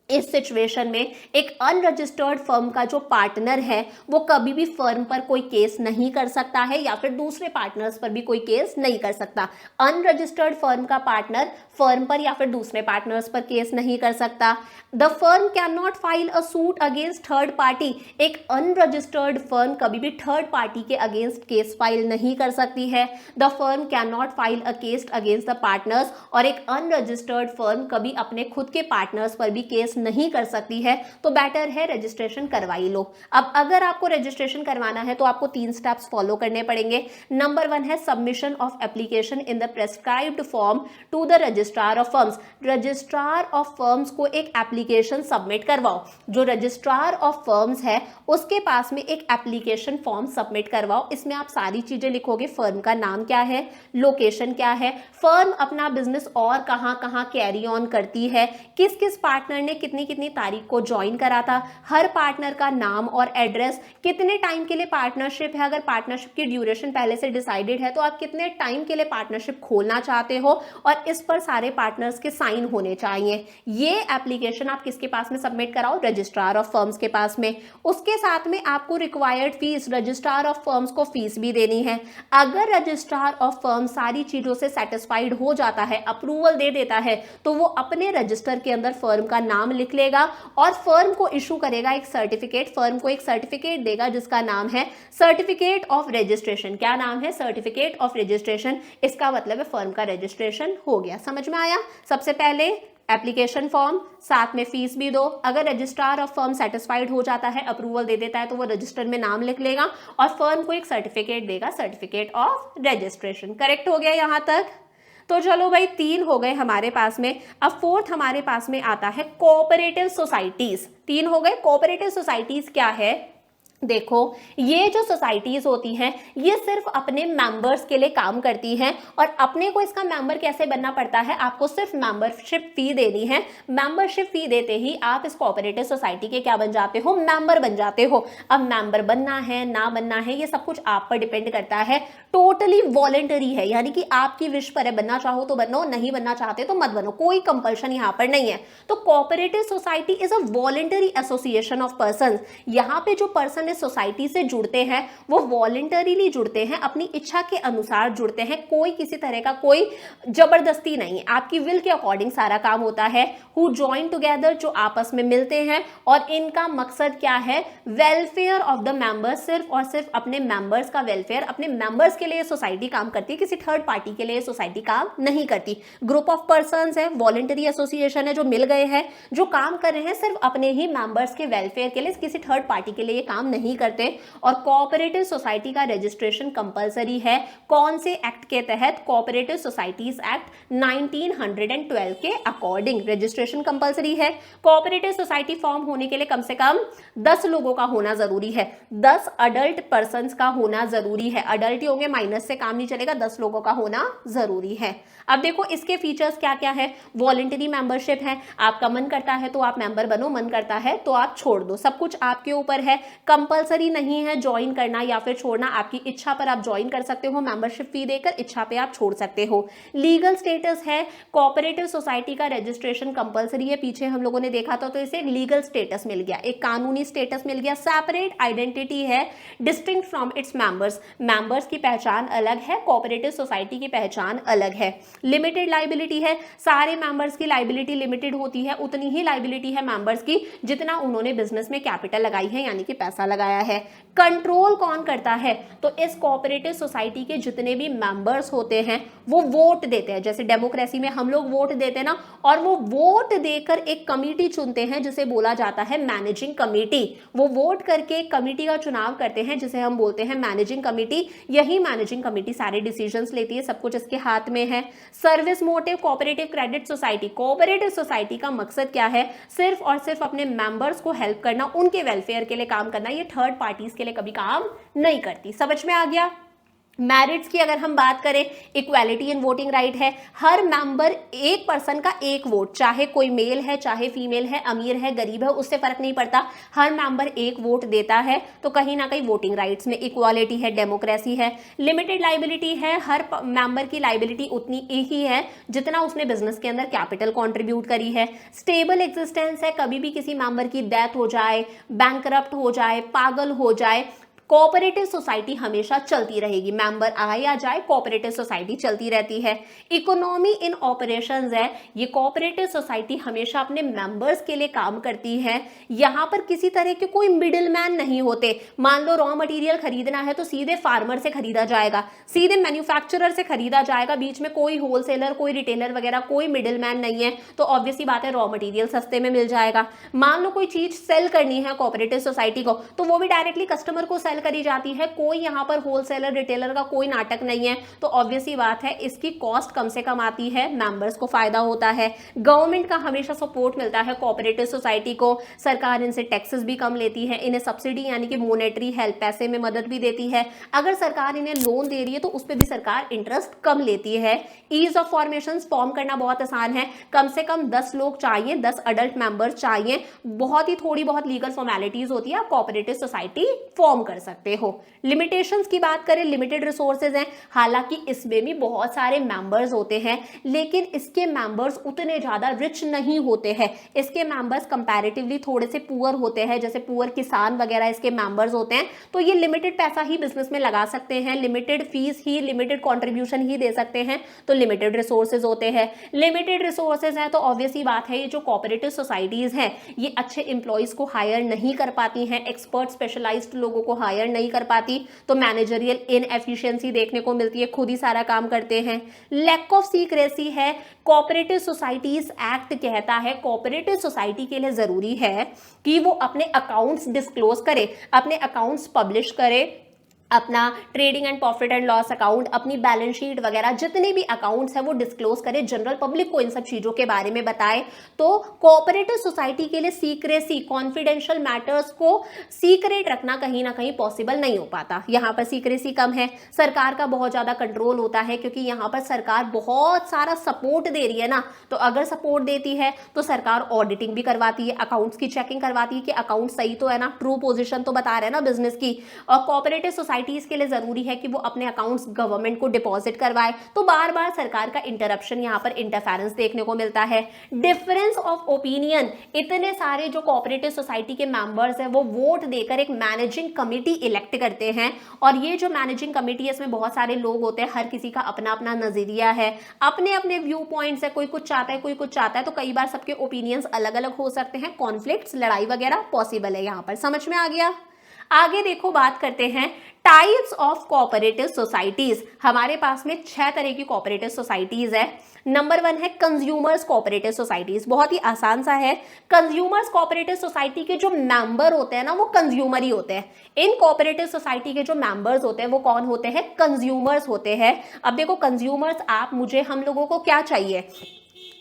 इस सिचुएशन में एक अनरजिस्टर्ड फर्म का जो पार्टनर है वो कभी भी फर्म पर कोई केस नहीं कर सकता है या फिर दूसरे पार्टनर्स पर भी कोई केस नहीं कर सकता। अनरजिस्टर्ड फर्म का पार्टनर फर्म पर या फिर दूसरे पार्टनर्स पर केस नहीं कर सकता। The firm can not file a suit against third party. एक अनरजिस्टर्ड फर्म कभी भी थर्ड पार्टी के अगेंस्ट केस फाइल नहीं कर सकती है। The firm can not file a case against the partners. और एक अनरजिस्टर्ड फर्म कभी अपने खुद के पार्टनर्स पर भी केस नहीं कर सकती है। तो बेटर है रजिस्ट्रेशन करवाई लो। अब अगर आपको रजिस्ट्रेशन करवाना है तो आपको 3 स्टेप्स फॉलो करने पड़ेंगे। नंबर 1 है submission of application in the prescribed form to the registrar of firms. Registrar of firms को एक एप्लीकेशन सबमिट करवाओ। जो रजिस्ट्रार ऑफ फर्म्स है उसके पास में एक एप्लीकेशन फॉर्म सबमिट करवाओ। इसमें आप सारी चीजें लिखोगे, फर्म का नाम क्या है, लोकेशन क्या है, फर्म अपना बिजनेस और कहां कहां कैरी ऑन करती है, किस किस पार्टनर ने कितनी कितनी तारीख को ज्वाइन करा था, हर पार्टनर का नाम और एड्रेस, कितने टाइम के लिए पार्टनरशिप है, अगर पार्टनरशिप की ड्यूरेशन पहले से डिसाइडेड है तो आप कितने टाइम के लिए पार्टनरशिप खोलना चाहते हो, और इस पर सारे पार्टनर्स के साइन होने चाहिए। ये एप्लीकेशन आप किसके पास में सबमिट कराओ, रजिस्ट्रार ऑफ फर्म्स के पास में। उसके साथ में आपको required fees, registrar of firms को फीस भी देनी है। अगर रजिस्ट्रार ऑफ फर्म सारी चीजों से सेटिस्फाइड हो जाता है, अप्रूवल दे देता है, तो वो अपने रजिस्टर के अंदर फर्म का नाम लिख लेगा और फर्म को इशू करेगा एक सर्टिफिकेट, फर्म को एक सर्टिफिकेट देगा जिसका नाम है सर्टिफिकेट ऑफ रजिस्ट्रेशन। क्या नाम है, सर्टिफिकेट ऑफ रजिस्ट्रेशन। इसका मतलब है फर्म का रजिस्ट्रेशन हो गया। समझ में आया? सबसे पहले एप्लीकेशन फॉर्म, साथ में फीस भी दो। अगर रजिस्ट्रार ऑफ फर्म सेटिस्फाइड हो जाता है, अप्रूवल दे देता है, तो वो रजिस्टर में नाम लिख लेगा और फर्म को एक सर्टिफिकेट देगा, सर्टिफिकेट ऑफ रजिस्ट्रेशन। करेक्ट हो गया यहां तक? तो चलो भाई, 3 हो गए हमारे पास में। अब 4th हमारे पास में आता है कोऑपरेटिव सोसाइटीज। 3 हो गए। कोऑपरेटिव सोसाइटीज क्या है? देखो, ये जो सोसाइटीज होती हैं ये सिर्फ अपने मेंबर्स के लिए काम करती हैं, और अपने को इसका मेंबर कैसे बनना पड़ता है, आपको सिर्फ मेंबरशिप फी देनी है। मेंबरशिप फी देते ही आप इस कोऑपरेटिव सोसाइटी के क्या बन जाते हो, मेंबर बन जाते हो। अब मेंबर बनना है ना बनना है ये सब कुछ आप पर डिपेंड करता है, टोटली वॉलेंटरी है, यानी कि आपकी विश पर है। बनना चाहो तो बनो, नहीं बनना चाहते तो मत बनो, कोई कंपल्शन यहाँ पर नहीं है। तो cooperative society is a voluntary association of person. यहाँ पे जो पर्सन सोसाइटी से जुड़ते हैं वो वॉलेंटरीली जुड़ते हैं, अपनी इच्छा के अनुसार जुड़ते हैं, कोई किसी तरह का कोई जबरदस्ती नहीं है, आपकी विल के अकॉर्डिंग सारा काम होता है। हु जॉइन टुगेदर, जो आपस में मिलते हैं, और इनका मकसद क्या है, वेलफेयर ऑफ द मेंबर्स, सिर्फ और सिर्फ अपने मेंबर्स का वेलफेयर, अपने मेंबर्स के लिए सोसाइटी काम करती है, किसी थर्ड पार्टी के लिए सोसाइटी काम नहीं करती। ग्रुप ऑफ पर्संस है, वॉलेंटरी एसोसिएशन है, जो मिल गए हैं, जो काम कर रहे हैं सिर्फ अपने ही मेंबर्स के वेलफेयर के लिए, किसी थर्ड पार्टी के लिए काम नहीं करते। और कोऑपरेटिव सोसाइटी का रजिस्ट्रेशन कंपलसरी है। कौन से एक्ट के तहत? कोऑपरेटिव सोसाइटीज एक्ट 1912 के अकॉर्डिंग रजिस्ट्रेशन कंपलसरी है। कोऑपरेटिव सोसाइटी फॉर्म होने के लिए कम से कम 10 लोगों का होना जरूरी है, 10 अडल्ट पर्सन का होना जरूरी है। अडल्ट ही होंगे, माइनस से काम नहीं चलेगा, 10 लोगों का होना जरूरी है। अब देखो इसके फीचर्स क्या क्या है। वॉलेंटरी मेंबरशिप है, आपका मन करता है तो आप मेंबर बनो, मन करता है तो आप छोड़ दो, सब कुछ आपके ऊपर है। कंपलसरी नहीं है ज्वाइन करना या फिर छोड़ना, आपकी इच्छा पर आप ज्वाइन कर सकते हो, मेंबरशिप फी देकर, इच्छा पे आप छोड़ सकते हो। लीगल स्टेटस है, कोऑपरेटिव सोसाइटी का रजिस्ट्रेशन कंपलसरी है, पीछे हम लोगों ने देखा था, तो इसे लीगल स्टेटस मिल गया, एक कानूनी स्टेटस मिल गया। सेपरेट आइडेंटिटी है, distinct from its members, members की पहचान अलग है, कोऑपरेटिव सोसाइटी की पहचान अलग है। लिमिटेड लाइबिलिटी है, सारे मेंबर्स की लाइबिलिटी लिमिटेड होती है, उतनी ही लाइबिलिटी है मेंबर्स की जितना उन्होंने बिजनेस में कैपिटल लगाई है, यानी कि पैसा लगाया है। कंट्रोल कौन करता है? तो इस कोऑपरेटिव सोसाइटी के जितने भी मेंबर्स होते हैं वो वोट देते हैं, जैसे डेमोक्रेसी में हम लोग वोट देते हैं ना, और वो वोट देकर एक कमेटी चुनते हैं जिसे बोला जाता है मैनेजिंग कमेटी। वो वोट करके एक कमेटी का चुनाव करते हैं जिसे हम बोलते हैं मैनेजिंग कमेटी। यही मैनेजिंग कमेटी सारे डिसीजंस लेती है, सब कुछ इसके हाथ में है। Service motive, cooperative credit society, cooperative society का मकसद क्या है? सिर्फ और सिर्फ अपने मेंबर्स को हेल्प करना, उनके वेलफेयर के लिए काम करना, ये थर्ड पार्टीज के लिए कभी काम नहीं करती। समझ में आ गया? मैरिट्स की अगर हम बात करें, इक्वालिटी इन वोटिंग राइट है, हर मेंबर एक पर्सन का एक वोट, चाहे कोई मेल है चाहे फीमेल है, अमीर है गरीब है, उससे फर्क नहीं पड़ता, हर मेंबर एक वोट देता है, तो कहीं ना कहीं वोटिंग राइट्स में इक्वालिटी है, डेमोक्रेसी है। लिमिटेड लाइबिलिटी है, हर मेंबर की लाइबिलिटी उतनी ही है जितना उसने बिजनेस के अंदर कैपिटल कॉन्ट्रीब्यूट करी है। स्टेबल एग्जिस्टेंस है, कभी भी किसी मेंबर की डेथ हो जाए, बैंकरप्ट हो जाए, पागल हो जाए, कोऑपरेटिव सोसाइटी हमेशा चलती रहेगी, मेंबर आए या जाए कोऑपरेटिव सोसाइटी चलती रहती है। इकोनॉमी इन ऑपरेशंस है, ये कोऑपरेटिव सोसाइटी हमेशा अपने मेंबर्स के लिए काम करती है। यहाँ पर किसी तरह के कोई मिडिलमैन नहीं होते। मान लो रॉ मटेरियल खरीदना है तो सीधे फार्मर से खरीदा जाएगा, सीधे मैन्युफैक्चरर से खरीदा जाएगा, बीच में कोई होलसेलर कोई रिटेलर वगैरह कोई मिडिलमैन नहीं है, तो ऑब्वियस सी बात है रॉ मटेरियल सस्ते में मिल जाएगा। मान लो कोई चीज सेल करनी है कोऑपरेटिव सोसाइटी को, तो वो भी डायरेक्टली कस्टमर को सेल सेल करी जाती है, कोई यहाँ पर होलसेलर रिटेलर का कोई नाटक नहीं है, तो ऑब्वियस ही बात है इसकी कॉस्ट कम से कम आती है, मेंबर्स को फायदा होता है, गवर्नमेंट का हमेशा सपोर्ट मिलता है कोऑपरेटिव सोसाइटी को, सरकार इनसे टैक्सेस भी कम लेती है, इन्हें सब्सिडी यानी कि मॉनेटरी हेल्प पैसे में मदद भी देती है, अगर सरकार इन्हें लोन दे रही है तो उस पर भी सरकार इंटरेस्ट कम लेती है। ईज ऑफ फॉर्मेशन फॉर्म करना बहुत आसान है, कम से कम 10 लोग चाहिए, 10 अडल्ट मेंबर्स चाहिए, बहुत ही थोड़ी बहुत लीगल फॉर्मेलिटीज होती है, आप कोऑपरेटिव सोसाइटी फॉर्म कर सकते हो। लिमिटेशंस की बात करें, लिमिटेड रिसोर्सेज हैं, हालांकि इसमें भी बहुत सारे मेंबर्स होते हैं, लेकिन इसके मेंबर्स उतने ज्यादा रिच नहीं होते हैं, इसके मेंबर्स कंपैरेटिवली थोड़े से पुअर होते हैं, जैसे पुअर किसान वगैरह इसके मेंबर्स होते हैं, तो ये लिमिटेड पैसा ही बिजनेस में लगा सकते हैं, लिमिटेड फीस ही, लिमिटेड कॉन्ट्रीब्यूशन ही दे सकते हैं, तो लिमिटेड रिसोर्सेज होते हैं। लिमिटेड रिसोर्सेज है तो ऑब्वियस ही बात है, ये जो कोऑपरेटिव सोसाइटीज हैं ये अच्छे एम्प्लॉइज को हायर नहीं कर पाती हैं, एक्सपर्ट स्पेशलाइज्ड लोगों को हायर नहीं कर पाती, तो मैनेजरियल इनएफिशिएंसी देखने को मिलती है, खुद ही सारा काम करते हैं। लैक ऑफ सीक्रेसी है, कोऑपरेटिव सोसाइटीज एक्ट कहता है कोऑपरेटिव सोसाइटी के लिए जरूरी है कि वो अपने अकाउंट्स डिस्क्लोज करे, अपने अकाउंट्स पब्लिश करे, अपना trading and profit and loss account, अपनी बैलेंस शीट वगैरह जितने भी अकाउंट्स हैं वो डिस्क्लोज करे, जनरल पब्लिक को इन सब चीजों के बारे में बताए। तो कोऑपरेटिव सोसाइटी के लिए सीक्रेसी, कॉन्फिडेंशियल मैटर्स को सीक्रेट रखना कहीं ना कहीं पॉसिबल नहीं हो पाता, यहाँ पर सीक्रेसी कम है, सरकार का बहुत ज्यादा कंट्रोल होता है, क्योंकि यहाँ पर सरकार बहुत सारा सपोर्ट दे रही है ना, तो अगर सपोर्ट देती है तो सरकार ऑडिटिंग भी करवाती है, अकाउंट्स की चेकिंग करवाती है कि अकाउंट सही तो है ना, ट्रू पोजीशन तो बता रहे हैं ना बिजनेस की। और कोऑपरेटिव सोसाइटीज के लिए जरूरी है कि वो अपने अकाउंट्स गवर्नमेंट को डिपॉजिट करवाए, तो बार बार सरकार का इंटरप्शन, यहाँ पर इंटरफेरेंस देखने को मिलता है। डिफरेंस ऑफ ओपिनियन, इतने सारे जो कोऑपरेटिव सोसाइटी के मेंबर्स हैं वो वोट देकर एक मैनेजिंग कमेटी इलेक्ट करते हैं, और ये जो मैनेजिंग कमेटी है इसमें बहुत सारे लोग होते हैं, हर किसी का अपना अपना नजरिया है, अपने अपने व्यू पॉइंट्स है, कोई कुछ चाहता है कोई कुछ चाहता है, तो कई बार सबके ओपिनियंस अलग अलग हो सकते हैं, कॉन्फ्लिक्ट्स, लड़ाई वगैरह पॉसिबल है, यहाँ पर समझ में आ गया। आगे देखो, बात करते हैं टाइप्स ऑफ कोऑपरेटिव सोसाइटीज। हमारे पास में 6 तरह की कोऑपरेटिव सोसाइटीज है। नंबर 1 है कंज्यूमर्स कोऑपरेटिव सोसाइटीज, बहुत ही आसान सा है। कंज्यूमर्स कोऑपरेटिव सोसाइटी के जो मेंबर होते हैं ना वो कंज्यूमर ही होते हैं। इन कोऑपरेटिव सोसाइटी के जो मेंबर्स होते हैं वो कौन होते हैं? कंज्यूमर्स होते हैं। अब देखो, कंज्यूमर्स, आप, मुझे, हम लोगों को क्या चाहिए?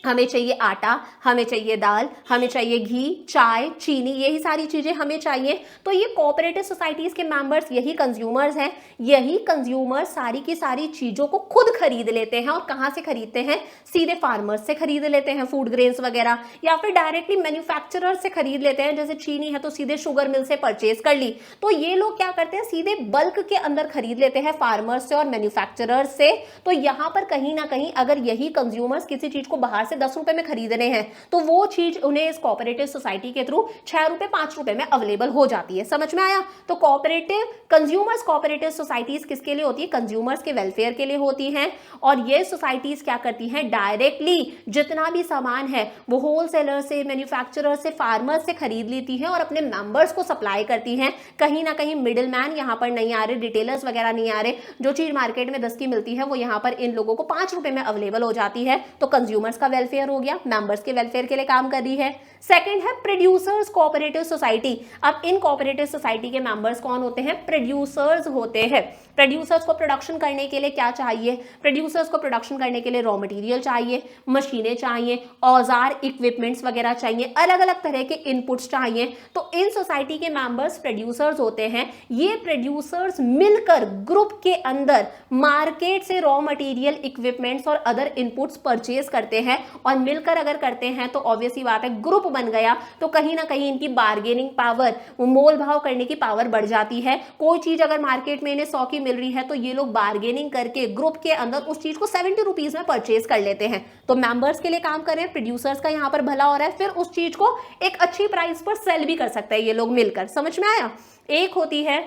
हमें चाहिए आटा, हमें चाहिए दाल, हमें चाहिए घी, चाय, चीनी, यही सारी चीजें हमें चाहिए। तो ये कोऑपरेटिव सोसाइटीज के मेंबर्स यही कंज्यूमर्स हैं। यही कंज्यूमर्स सारी की सारी चीजों को खुद खरीद लेते हैं, और कहाँ से खरीदते हैं? सीधे फार्मर्स से खरीद लेते हैं फूड ग्रेन्स वगैरह, या फिर डायरेक्टली मैन्युफैक्चरर से खरीद लेते हैं। जैसे चीनी है तो सीधे शुगर मिल से परचेज कर ली। तो ये लोग क्या करते हैं? सीधे बल्क के अंदर खरीद लेते हैं फार्मर्स से और मैन्युफैक्चरर से। तो यहाँ पर कहीं ना कहीं अगर यही कंज्यूमर्स किसी चीज को बाहर 10 रुपए में खरीद रहे हैं तो वो चीज उन्हें इस कोऑपरेटिव सोसाइटी के थ्रू 6 रुपए 5 रुपए में अवेलेबल हो जाती है। समझ में आया? तो कोऑपरेटिव कंज्यूमर्स कोऑपरेटिव सोसाइटीज किसके लिए होती है? कंज्यूमर्स के वेलफेयर के लिए होती हैं। और ये सोसाइटीज क्या करती हैं? डायरेक्टली जितना भी सामान है वो होलसेलर से, मैन्युफैक्चरर से, फार्मर से खरीद लेती हैं और अपने मेंबर्स को सप्लाई करती हैं। कहीं ना कहीं मिडिल मैन यहाँ पर नहीं आ रहे, डिटेलर्स वगैरह नहीं आ रहे। जो चीज मार्केट में 10 की मिलती है वो यहाँ पर इन लोगों को 5 रुपए में अवेलेबल हो जाती है। तो कंज्यूमर्स का वेलफेयर हो गया, मेंबर्स के वेलफेयर के लिए काम कर रही है। सेकंड है प्रोड्यूसर्स कोऑपरेटिव सोसाइटी। अब इन कोऑपरेटिव सोसाइटी के मेंबर्स कौन होते हैं? प्रोड्यूसर्स होते हैं। प्रोड्यूसर्स को प्रोडक्शन करने के लिए क्या चाहिए? प्रोड्यूसर्स को प्रोडक्शन करने के लिए रॉ मटेरियल चाहिए, मशीनें चाहिए, औजार, इक्विपमेंट्स वगैरह चाहिए, अलग अलग तरह के इनपुट्स चाहिए। तो इन सोसाइटी के मेंबर्स प्रोड्यूसर्स होते हैं। ये प्रोड्यूसर्स मिलकर ग्रुप के अंदर मार्केट से रॉ मटेरियल, इक्विपमेंट्स और अदर इनपुट्स परचेज करते हैं, और मिलकर अगर करते हैं तो ऑब्वियस ही बात है ग्रुप बन गया, तो कहीं ना कहीं इनकी बार्गेनिंग पावर, मोल भाव करने की पावर बढ़ जाती है। कोई चीज अगर मार्केट में इन्हें 100 की मिल रही है तो ये लोग बार्गेनिंग करके ग्रुप के अंदर उस चीज को 70 रुपीज में परचेज कर लेते हैं। तो मेंबर्स के लिए काम कर रहे हैं, प्रोड्यूसर्स का यहाँ पर भला हो रहा है, फिर उस चीज को एक अच्छी प्राइस पर सेल भी कर सकता है ये लोग मिलकर। समझ में आया? एक होती है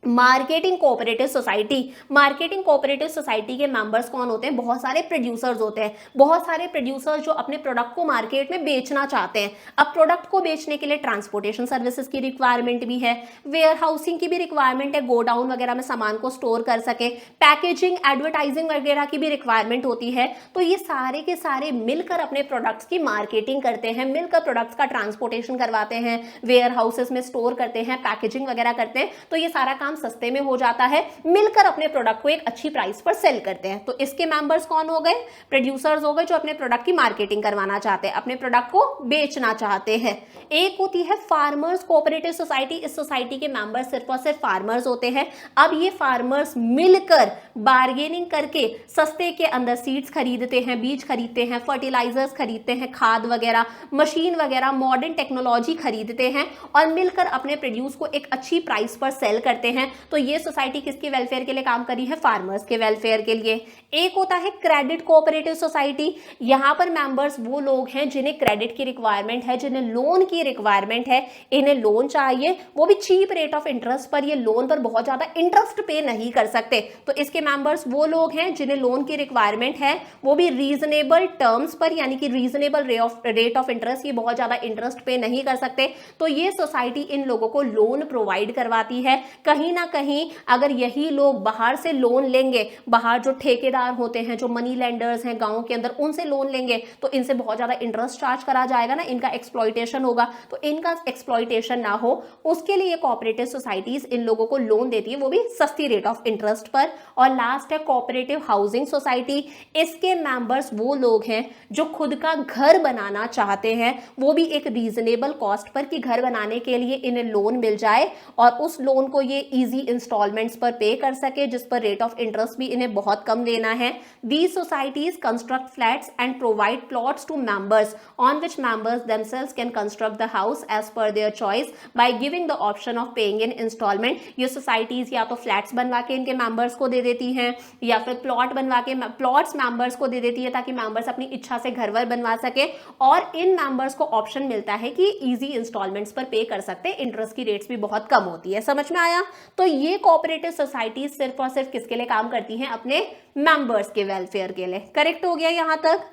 marketing cooperative society. Marketing cooperative society के मेंबर्स कौन होते हैं? बहुत सारे प्रोड्यूसर्स होते हैं। बहुत सारे प्रोड्यूसर्स जो अपने प्रोडक्ट को मार्केट में बेचना चाहते हैं। अब प्रोडक्ट को बेचने के लिए ट्रांसपोर्टेशन सर्विसेज की रिक्वायरमेंट भी है, वेयर हाउसिंग की भी रिक्वायरमेंट है, गोडाउन वगैरह में सामान को स्टोर कर सके, पैकेजिंग, एडवर्टाइजिंग वगैरह की भी रिक्वायरमेंट होती है। तो ये सारे के सारे मिलकर अपने प्रोडक्ट्स की मार्केटिंग करते हैं, मिलकर प्रोडक्ट्स का ट्रांसपोर्टेशन करवाते हैं, वेयर हाउसेस में स्टोर करते हैं, पैकेजिंग वगैरह करते हैं। तो ये सारा काम काम सस्ते में हो जाता है, मिलकर अपने प्रोडक्ट को एक अच्छी प्राइस पर सेल करते हैं। तो इसके मेंबर्स कौन हो गए? प्रोड्यूसर्स हो गए, जो अपने प्रोडक्ट की मार्केटिंग करवाना चाहते हैं, अपने प्रोडक्ट को बेचना चाहते हैं। एक होती है फार्मर्स कोऑपरेटिव सोसाइटी। इस सोसाइटी के मेंबर्स सिर्फ और सिर्फ फार्मर्स होते हैं। अब ये फार्मर्स मिलकर बार्गेनिंग करके सस्ते के अंदर सीड्स खरीदते हैं, बीज खरीदते हैं, फर्टिलाइजर्स खरीदते हैं, खाद वगैरह, मशीन वगैरह, मॉडर्न टेक्नोलॉजी खरीदते हैं और मिलकर अपने प्रोड्यूस को एक अच्छी प्राइस पर सेल करते हैं। तो ये सोसाइटी किसके वेलफेयर के लिए काम करी है? फार्मर्स के वेलफेयर के लिए। एक होता है क्रेडिट कोऑपरेटिव सोसाइटी। यहां पर मेंबर्स वो लोग हैं जिन्हें क्रेडिट की रिक्वायरमेंट है, जिन्हें लोन की रिक्वायरमेंट है, इन्हें लोन चाहिए, वो भी चीप रेट ऑफ इंटरेस्ट पर। ये लोन पर बहुत ज्यादा इंटरेस्ट पे नहीं कर सकते। तो इसके मेंबर्स वो लोग हैं जिन्हें लोन की रिक्वायरमेंट है, वो भी रीजनेबल टर्म्स पर, यानी कि रीजनेबल रेट ऑफ इंटरेस्ट, ये बहुत ज्यादा इंटरेस्ट पे नहीं कर सकते। तो ये सोसाइटी इन लोगों को लोन प्रोवाइड करवाती है। कहीं ना कहीं अगर यही लोग बाहर से लोन लेंगे, बाहर जो ठेकेदार होते हैं, जो मनी लेंडर्स हैं गांव के अंदर, उनसे लोन लेंगे तो इनसे बहुत ज्यादा इंटरेस्ट चार्ज करा जाएगा ना, इनका एक्सप्लॉइटेशन होगा। तो इनका एक्सप्लॉइटेशन ना हो उसके लिए कोऑपरेटिव सोसाइटीज इन लोगों को लोन देती है, वो भी सस्ती रेट ऑफ इंटरेस्ट पर। और लास्ट है कोऑपरेटिव हाउसिंग सोसाइटी। इसके मेंबर्स वो लोग हैं जो खुद का घर बनाना चाहते हैं, वो भी एक रीजनेबल कॉस्ट पर, कि घर बनाने के लिए इन्हें लोन मिल जाए और उस लोन को ये इजी इंस्टॉलमेंट्स पर पे कर सके, जिस पर रेट ऑफ इंटरेस्ट भी इन्हें बहुत कम देना है। These societies construct flats and provide plots to members on which members themselves can construct the house as per their choice by giving the option of paying in installment। ये societies या तो flats बनवा के इनके members को दे देती हैं या फिर प्लॉट बनवा के प्लॉट्स मेंबर्स को दे देती है, ताकि मेंबर्स अपनी इच्छा से घर वर बनवा सके। और इन मेंबर्स को ऑप्शन मिलता है कि इजी इंस्टॉलमेंट्स पर पे कर सकते हैं, इंटरेस्ट की रेट्स भी बहुत कम होती है। समझ में आया? तो ये कोऑपरेटिव सोसाइटी सिर्फ और सिर्फ किसके लिए काम करती हैं? अपने मेंबर्स के वेलफेयर के लिए। करेक्ट हो गया यहां तक?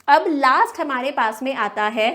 अब लास्ट हमारे पास में आता है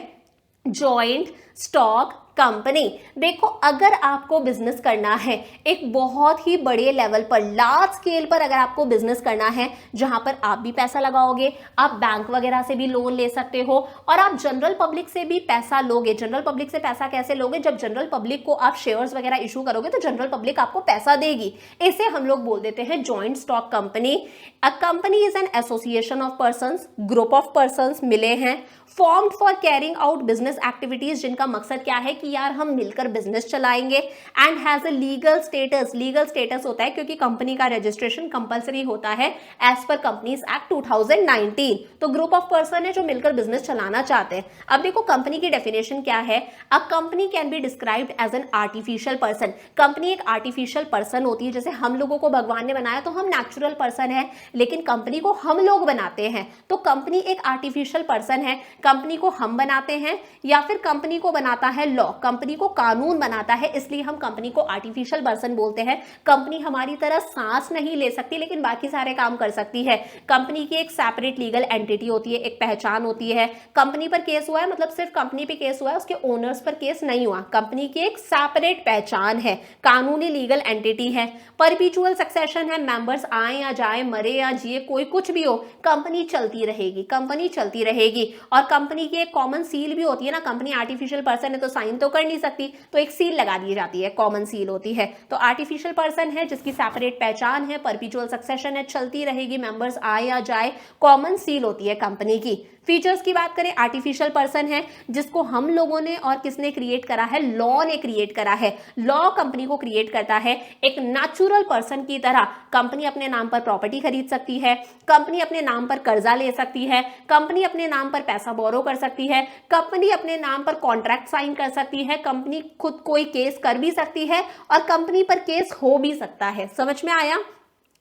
जॉइंट स्टॉक कंपनी। देखो, अगर आपको बिजनेस करना है एक बहुत ही बड़े लेवल पर, लार्ज स्केल पर, अगर आपको बिजनेस करना है जहां पर आप भी पैसा लगाओगे, आप बैंक वगैरह से भी लोन ले सकते हो और आप जनरल पब्लिक से भी पैसा लोगे। जनरल पब्लिक से पैसा कैसे लोगे? जब जनरल पब्लिक को आप शेयर्स वगैरह इशू करोगे तो जनरल पब्लिक आपको पैसा देगी। इसे हम लोग बोल देते हैं joint stock company. A company is an association of persons, group of persons मिले हैं, formed for carrying out business activities, जिनका मकसद क्या है कि यार हम मिलकर बिजनेस चलाएंगे। And has a legal status. Legal status होता है क्योंकि कंपनी का रजिस्ट्रेशन कंपलसरी होता है एज पर कंपनीज एक्ट 2019। तो ग्रुप ऑफ पर्सन है जो मिलकर बिजनेस चलाना चाहते हैं। अब देखो, कंपनी की डेफिनेशन क्या है? A company can be described as an artificial person. Company एक आर्टिफिशियल पर्सन होती है। जैसे हम लोगों को भगवान ने बनाया तो हम नेचुरल पर्सन है, लेकिन कंपनी को हम लोग बनाते हैं। तो कंपनी एक आर्टिफिशियल पर्सन है। कंपनी को हम बनाते हैं या फिर कंपनी को बनाता है लॉ, कंपनी को कानून बनाता है, इसलिए हम कंपनी को आर्टिफिशियल पर्सन बोलते हैं। कंपनी हमारी तरह सांस नहीं ले सकती लेकिन बाकी सारे काम कर सकती है। कंपनी की एक सेपरेट लीगल एंटिटी होती है, एक पहचान होती है। कंपनी पर केस हुआ है मतलब सिर्फ कंपनी पे केस हुआ है, उसके ओनर्स पर केस नहीं हुआ। कंपनी की एक सेपरेट पहचान है, कानूनी लीगल एंटिटी है। परपीचुअल सक्सेशन है, मेंबर्स आए या जाए, मरे या जिए, कोई कुछ भी हो, कंपनी चलती रहेगी, कंपनी चलती रहेगी। और कंपनी की एक कॉमन सील भी होती है ना, कंपनी आर्टिफिशियल पर्सन है तो साइन तो कर नहीं सकती, तो एक सील लगा दी जाती है, कॉमन सील होती है। तो आर्टिफिशियल पर्सन है जिसकी सेपरेट पहचान है, परपीचुअल सक्सेशन है, चलती रहेगी, मेंबर्स आए या जाए, कॉमन सील होती है कंपनी की। फीचर्स की बात करें, आर्टिफिशियल पर्सन है जिसको हम लोगों ने और किसने क्रिएट करा है? लॉ ने क्रिएट करा है। लॉ कंपनी को क्रिएट करता है। एक नेचुरल पर्सन की तरह कंपनी अपने नाम पर प्रॉपर्टी खरीद सकती है, कंपनी अपने नाम पर कर्जा ले सकती है, कंपनी अपने नाम पर पैसा बोरो कर सकती है, कंपनी अपने नाम पर कॉन्ट्रैक्ट साइन कर सकती है, कंपनी खुद कोई केस कर भी सकती है और कंपनी पर केस हो भी सकता है। समझ में आया?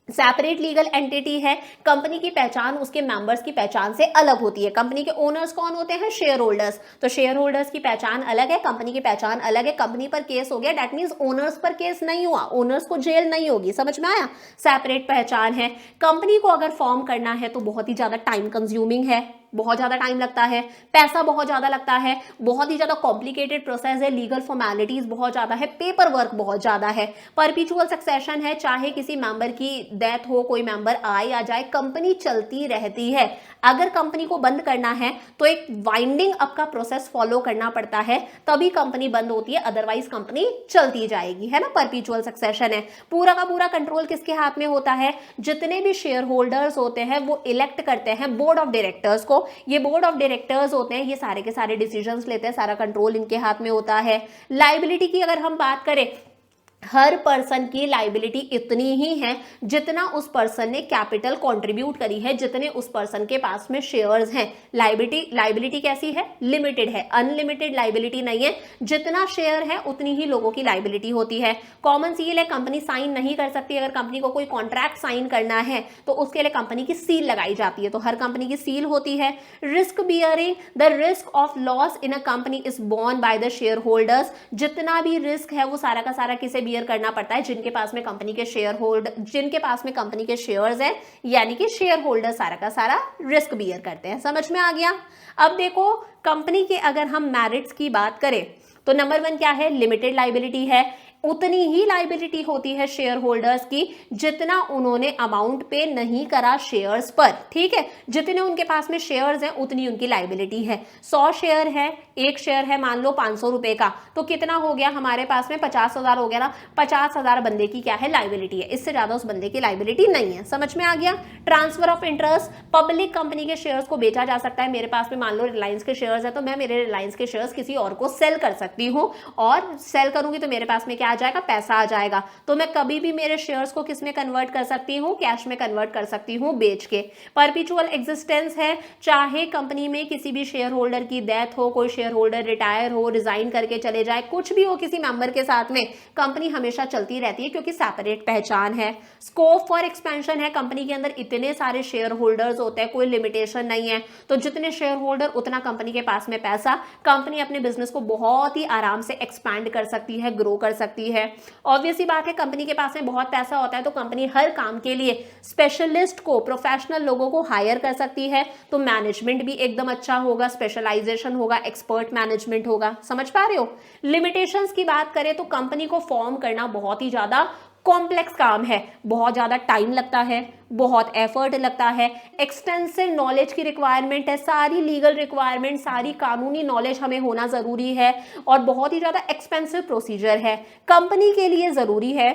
सेपरेट लीगल एंटिटी है, कंपनी की पहचान उसके मेंबर्स की पहचान से अलग होती है। कंपनी के ओनर्स कौन होते हैं? Share holders. तो शेयर होल्डर्स की पहचान अलग है, कंपनी की पहचान अलग है। कंपनी पर केस हो गया, दैट मींस ओनर्स पर केस नहीं हुआ, ओनर्स को जेल नहीं होगी। समझ में आया? सेपरेट पहचान है। कंपनी को अगर फॉर्म करना है तो बहुत ही ज्यादा टाइम कंज्यूमिंग है, बहुत ज्यादा टाइम लगता है, पैसा बहुत ज्यादा लगता है, बहुत ही ज्यादा कॉम्प्लिकेटेड प्रोसेस है, लीगल फॉर्मेलिटीज बहुत ज्यादा है, पेपर वर्क बहुत ज्यादा है। परपीचुअल सक्सेशन है, चाहे किसी मेंबर की डेथ हो, कोई मेंबर आए या जाए, कंपनी चलती रहती है। अगर कंपनी को बंद करना है तो एक वाइंडिंग अप का प्रोसेस फॉलो करना पड़ता है, तभी कंपनी बंद होती है, अदरवाइज कंपनी चलती जाएगी, है ना। परपीचुअल सक्सेशन है। पूरा का पूरा कंट्रोल किसके हाथ में होता है? जितने भी शेयर होल्डर्स होते हैं वो इलेक्ट करते हैं बोर्ड ऑफ डायरेक्टर्स को। ये बोर्ड ऑफ डायरेक्टर्स होते हैं, ये सारे के सारे डिसीजंस लेते हैं, सारा कंट्रोल इनके हाथ में होता है। लायबिलिटी की अगर हम बात करें, हर पर्सन की लाइबिलिटी इतनी ही है जितना उस पर्सन ने कैपिटल कंट्रीब्यूट करी है, जितने उस पर्सन के पास में शेयर्स हैं। लाइबिलिटी कैसी है? लिमिटेड है, अनलिमिटेड लाइबिलिटी नहीं है। जितना शेयर है उतनी ही लोगों की लाइबिलिटी होती है। कॉमन सील है, कंपनी साइन नहीं कर सकती। अगर कंपनी को कोई कॉन्ट्रैक्ट साइन करना है तो उसके लिए कंपनी की सील लगाई जाती है, तो हर कंपनी की सील होती है। Risk bearing, the risk of loss in a company is borne by the share holders. जितना भी रिस्क है वो सारा का सारा किसे करना पड़ता है? जिनके पास में कंपनी के शेयर्स हैं, यानी कि शेयर होल्डर सारा का सारा रिस्क बियर करते हैं। समझ में आ गया? अब देखो, कंपनी के अगर हम मेरिट्स की बात करें तो नंबर 1 क्या है? लिमिटेड लाइबिलिटी है। उतनी ही लाइबिलिटी होती है शेयर होल्डर्स की जितना उन्होंने अमाउंट पे नहीं करा शेयर्स पर, ठीक है। जितने उनके पास में शेयर्स हैं उतनी उनकी लाइबिलिटी है। 100 शेयर है, एक शेयर है मान लो 500 रुपए का, तो कितना हो गया हमारे पास में? 50,000 हो गया ना। 50,000 बंदे की क्या है? लाइबिलिटी है। इससे ज्यादा उस बंदे की लाइबिलिटी नहीं है। समझ में आ गया? Transfer of interest, public company के शेयर्स को बेचा जा सकता है। मेरे पास में मान लो रिलायंस के शेयर्स है तो मैं मेरे रिलायंस के शेयर्स किसी और को सेल कर सकती हूँ, और सेल करूंगी तो मेरे पास में क्या आ जाएगा? पैसा आ जाएगा। तो मैं कभी भी मेरे शेयर्स को किस में कन्वर्ट कर सकती हूँ? कैश में कन्वर्ट कर सकती हूँ, बेच के। परपीचुअल एग्जिस्टेंस है, चाहे कंपनी में किसी भी शेयर होल्डर की डेथ हो, कोई शेयर होल्डर रिटायर हो, रिजाइन करके चले जाए, कुछ भी हो किसी मेंबर के साथ में, कंपनी हमेशा चलती रहती है क्योंकि सेपरेट पहचान है। स्कोप फॉर एक्सपेंशन है, कंपनी के अंदर इतने सारे शेयर होल्डर्स होते हैं, कोई लिमिटेशन नहीं है, तो जितने शेयर होल्डर उतना कंपनी के पास में पैसा, कंपनी अपने बिजनेस को बहुत ही आराम से एक्सपैंड कर सकती है, ग्रो कर सकती है। ऑब्वियस सी बात है, कंपनी के पास में बहुत पैसा होता है तो कंपनी हर काम के लिए स्पेशलिस्ट को, प्रोफेशनल लोगों को हायर कर सकती है, तो मैनेजमेंट भी एकदम अच्छा होगा, स्पेशलाइजेशन होगा, एक्सपर्ट मैनेजमेंट होगा। समझ पा रहे हो? लिमिटेशंस की बात करें तो कंपनी को फॉर्म करना बहुत ही ज्यादा कॉम्प्लेक्स काम है, बहुत ज्यादा टाइम लगता है, बहुत एफर्ट लगता है, एक्सटेंसिव नॉलेज की रिक्वायरमेंट है, सारी लीगल रिक्वायरमेंट, सारी कानूनी नॉलेज हमें होना जरूरी है, और बहुत ही ज्यादा एक्सपेंसिव प्रोसीजर है। कंपनी के लिए जरूरी है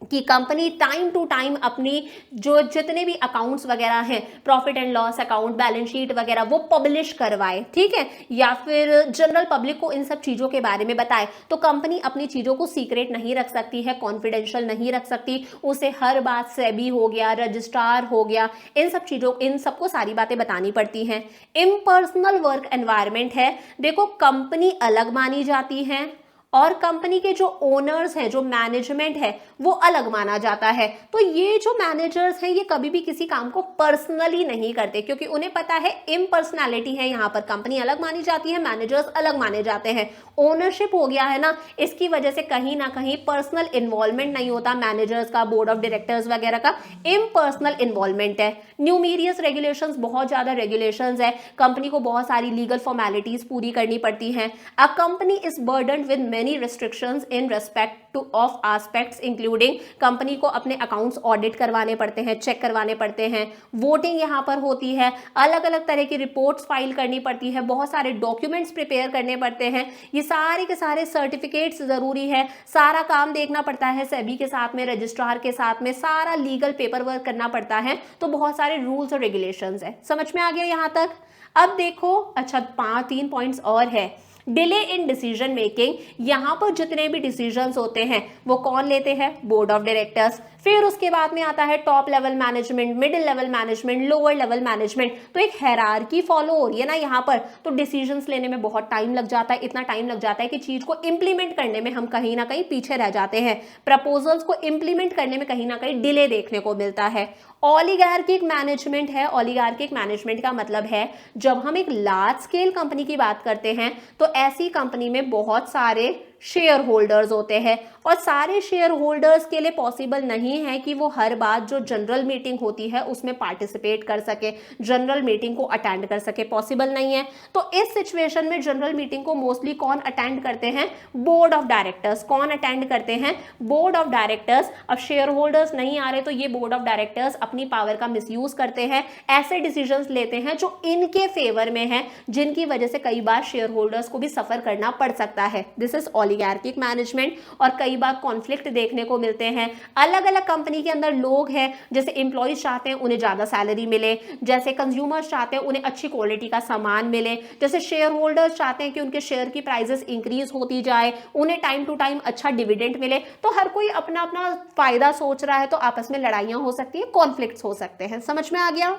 कि कंपनी टाइम टू टाइम अपनी जो जितने भी अकाउंट्स वगैरह हैं, profit and loss account, balance sheet वगैरह, वो पब्लिश करवाए, ठीक है, या फिर जनरल पब्लिक को इन सब चीज़ों के बारे में बताए। तो कंपनी अपनी चीज़ों को सीक्रेट नहीं रख सकती है, कॉन्फिडेंशियल नहीं रख सकती, उसे हर बात सेबी हो गया, रजिस्ट्रार हो गया, इन सबको सारी बातें बतानी पड़ती हैं। इम्पर्सनल वर्क एनवायरनमेंट है, देखो कंपनी अलग मानी जाती है और कंपनी के जो ओनर्स हैं, जो मैनेजमेंट है, वो अलग माना जाता है। तो ये जो मैनेजर्स हैं ये कभी भी किसी काम को पर्सनली नहीं करते, क्योंकि उन्हें पता है इम्पर्सनैलिटी है यहाँ पर, कंपनी अलग मानी जाती है, मैनेजर्स अलग माने जाते हैं, ओनरशिप हो गया है ना, इसकी वजह से कहीं ना कहीं पर्सनल इन्वॉल्वमेंट नहीं होता मैनेजर्स का, बोर्ड ऑफ डायरेक्टर्स वगैरह का, इम्पर्सनल इन्वॉल्वमेंट है। न्यूमेरियस रेगुलेशंस, बहुत ज्यादा रेगुलेशंस है, कंपनी को बहुत सारी लीगल फॉर्मेलिटीज पूरी करनी पड़ती हैं। A company is burdened with many restrictions in respect to of aspects including company को अपने अकाउंट्स ऑडिट करवाने पड़ते हैं, चेक करवाने पड़ते हैं, वोटिंग यहाँ पर होती है, अलग अलग तरह की रिपोर्ट्स फाइल करनी पड़ती है, बहुत सारे डॉक्यूमेंट्स प्रिपेयर करने पड़ते हैं, ये सारे के सारे सर्टिफिकेट्स जरूरी है, सारा काम देखना पड़ता है, सेबी के साथ में, रजिस्ट्रार के साथ में, सारा लीगल पेपर वर्क करना पड़ता है, तो बहुत सारे रूल्स और रेगुलेशंस है। समझ में आ गया यहाँ तक? अब देखो, अच्छा 3 पॉइंट्स और है। डिले इन डिसीजन मेकिंग, यहां पर जितने भी डिसीजंस होते हैं वो कौन लेते हैं? Board of directors. फिर उसके बाद में आता है top level management, middle level management, lower level management. तो एक हायरार्की फॉलो हो रही है ना यहाँ पर, तो डिसीजंस लेने में बहुत टाइम लग जाता है, इतना टाइम लग जाता है कि चीज को इंप्लीमेंट करने में हम कहीं ना कहीं पीछे रह जाते हैं, प्रपोजल्स को इंप्लीमेंट करने में कहीं ना कहीं डिले देखने को मिलता है। ओलिगार्किक मैनेजमेंट है, ओलिगार्किक मैनेजमेंट का मतलब है जब हम एक लार्ज स्केल कंपनी की बात करते हैं तो ऐसी कंपनी में बहुत सारे शेयर होल्डर्स होते हैं और सारे शेयर होल्डर्स के लिए पॉसिबल नहीं है कि वो हर बार जो जनरल मीटिंग होती है उसमें पार्टिसिपेट कर सके, जनरल मीटिंग को अटेंड कर सके, पॉसिबल नहीं है। तो इस सिचुएशन में जनरल मीटिंग को मोस्टली कौन अटेंड करते हैं? Board of directors. कौन अटेंड करते हैं? Board of directors. अब शेयर होल्डर्स नहीं आ रहे तो ये बोर्ड ऑफ डायरेक्टर्स अपनी पावर का मिसयूज करते हैं, ऐसे डिसीजंस लेते हैं जो इनके फेवर में है, जिनकी वजह से कई बार शेयर होल्डर्स को भी सफर करना पड़ सकता है। This is oligarchic management. और कई बार कॉन्फ्लिक्ट देखने को मिलते हैं। अलग अलग कंपनी के अंदर लोग हैं, जैसे एम्प्लॉइज चाहते हैं उन्हें ज्यादा सैलरी मिले, जैसे कंज्यूमर्स चाहते हैं उन्हें अच्छी क्वालिटी का सामान मिले, जैसे शेयर होल्डर्स चाहते हैं कि उनके शेयर की प्राइसेस इंक्रीज होती जाए, उन्हें टाइम टू टाइम अच्छा डिविडेंड मिले। तो हर कोई अपना अपना फायदा सोच रहा है, तो आपस में लड़ाइयां हो सकती है, कॉन्फ्लिक्ट्स हो सकते हैं। समझ में आ गया?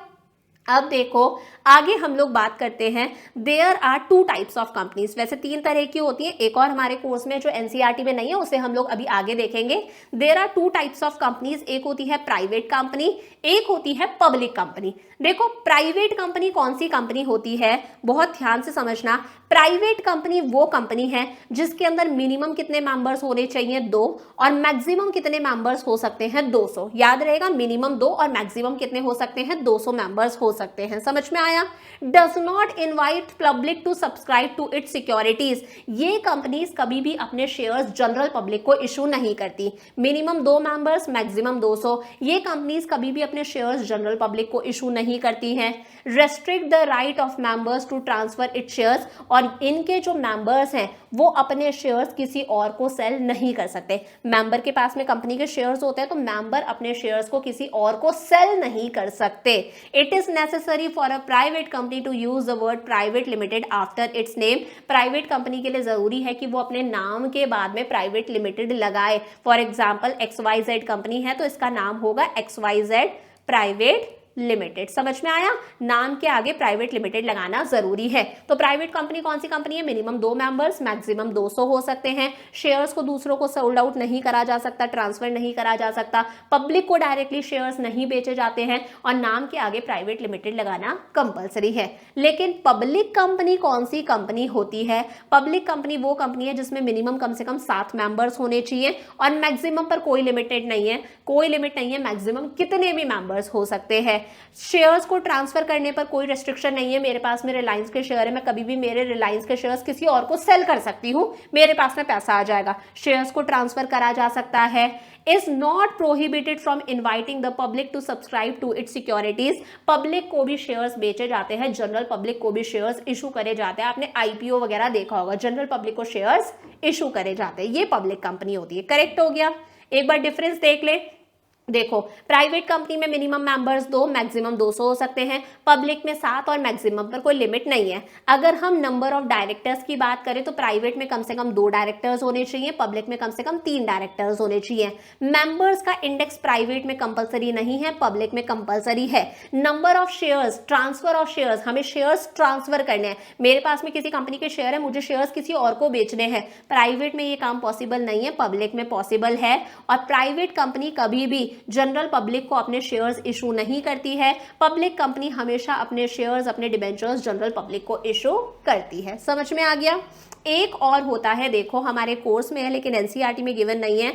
अब देखो आगे हम लोग बात करते हैं, there are two types of companies. वैसे 3 तरह की होती है, एक और हमारे कोर्स में जो एनसीईआरटी में नहीं है उसे हम लोग अभी आगे देखेंगे। There are 2 types of companies, एक होती है प्राइवेट कंपनी, एक होती है पब्लिक कंपनी। देखो प्राइवेट कंपनी कौन सी कंपनी होती है, बहुत ध्यान से समझना। प्राइवेट कंपनी वो कंपनी है जिसके अंदर मिनिमम कितने मेंबर्स होने चाहिए? 2, और मैक्सिमम कितने मेंबर्स हो सकते हैं? 200। याद रहेगा, मिनिमम 2 और मैक्सिमम कितने हो सकते हैं? 200 मेंबर्स हो सकते हैं। समझ में आया? Does not invite public to subscribe to its securities. ये कंपनीज कभी भी अपने शेयर्स जनरल पब्लिक को इशू नहीं करती। Minimum 2 members, maximum 200। ये कंपनीज कभी भी अपने शेयर्स जनरल पब्लिक को इशू नहीं करती हैं। Restrict the right of members to transfer its shares, और इनके जो मेंबर्स हैं वो अपने शेयर्स किसी और को सेल नहीं कर सकते। मेंबर के पास में कंपनी के शेयर्स होते हैं तो मेंबर अपने शेयर्स को किसी और को सेल नहीं कर सकते। It is necessary for a private company to use the word private limited after its name. Private company के लिए जरूरी है कि वो अपने नाम के बाद में प्राइवेट लिमिटेड लगाए। फॉर एग्जाम्पल XYZ कंपनी है तो इसका नाम होगा XYZ प्राइवेट लिमिटेड। समझ में आया? नाम के आगे प्राइवेट लिमिटेड लगाना जरूरी है। तो प्राइवेट कंपनी कौन सी कंपनी है? मिनिमम 2 मेंबर्स, मैक्सिमम 200 हो सकते हैं। शेयर्स को दूसरों को सोल्ड आउट नहीं करा जा सकता, ट्रांसफर नहीं करा जा सकता, पब्लिक को डायरेक्टली शेयर्स नहीं बेचे जाते हैं, और नाम के आगे प्राइवेट लिमिटेड लगाना कंपलसरी है। लेकिन पब्लिक कंपनी कौन सी कंपनी होती है? पब्लिक कंपनी वो कंपनी है जिसमें मिनिमम कम से कम 7 मेंबर्स होने चाहिए, और मैक्सिमम पर कोई लिमिटेड नहीं है, कोई लिमिट नहीं है, मैक्सिमम कितने भी मेंबर्स हो सकते हैं। शेयर्स को ट्रांसफर करने पर कोई रेस्ट्रिक्शन नहीं है। मेरे पास में रिलायंस के शेयर है, मैं कभी भी मेरे रिलायंस के शेयर्स किसी और को सेल कर सकती हूं, मेरे पास में पैसा आ जाएगा। शेयर्स को ट्रांसफर करा जा सकता है। Is not prohibited from inviting the public to subscribe to its securities. Public को भी शेयर्स बेचे जाते हैं, जनरल पब्लिक को भी शेयर्स इशू करे जाते हैं। आपने आईपीओ वगैरह देखा होगा, जनरल पब्लिक को शेयर्स इशू करे जाते हैं। ये पब्लिक कंपनी होती है। करेक्ट हो गया? एक बार डिफरेंस देख ले। देखो प्राइवेट कंपनी में मिनिमम मेंबर्स 2, मैक्सिमम 200 हो सकते हैं। पब्लिक में 7 और मैक्सिमम पर कोई लिमिट नहीं है। अगर हम नंबर ऑफ डायरेक्टर्स की बात करें तो प्राइवेट में कम से कम 2 डायरेक्टर्स होने चाहिए, पब्लिक में कम से कम 3 डायरेक्टर्स होने चाहिए। मेंबर्स का इंडेक्स प्राइवेट में कंपलसरी नहीं है, पब्लिक में कंपलसरी है। Number of shares, transfer of shares, हमें शेयर्स ट्रांसफर करने हैं। मेरे पास में किसी कंपनी के शेयर है, मुझे शेयर्स किसी और को बेचने हैं। प्राइवेट में ये काम पॉसिबल नहीं है, पब्लिक में पॉसिबल है। और प्राइवेट कंपनी कभी भी जनरल पब्लिक को अपने शेयर्स इशू नहीं करती है। पब्लिक कंपनी हमेशा अपने शेयर्स, अपने डिबेंचर्स जनरल पब्लिक को इशू करती है। समझ में आ गया? एक और होता है, देखो हमारे कोर्स में है लेकिन एनसीईआरटी में गिवन नहीं है,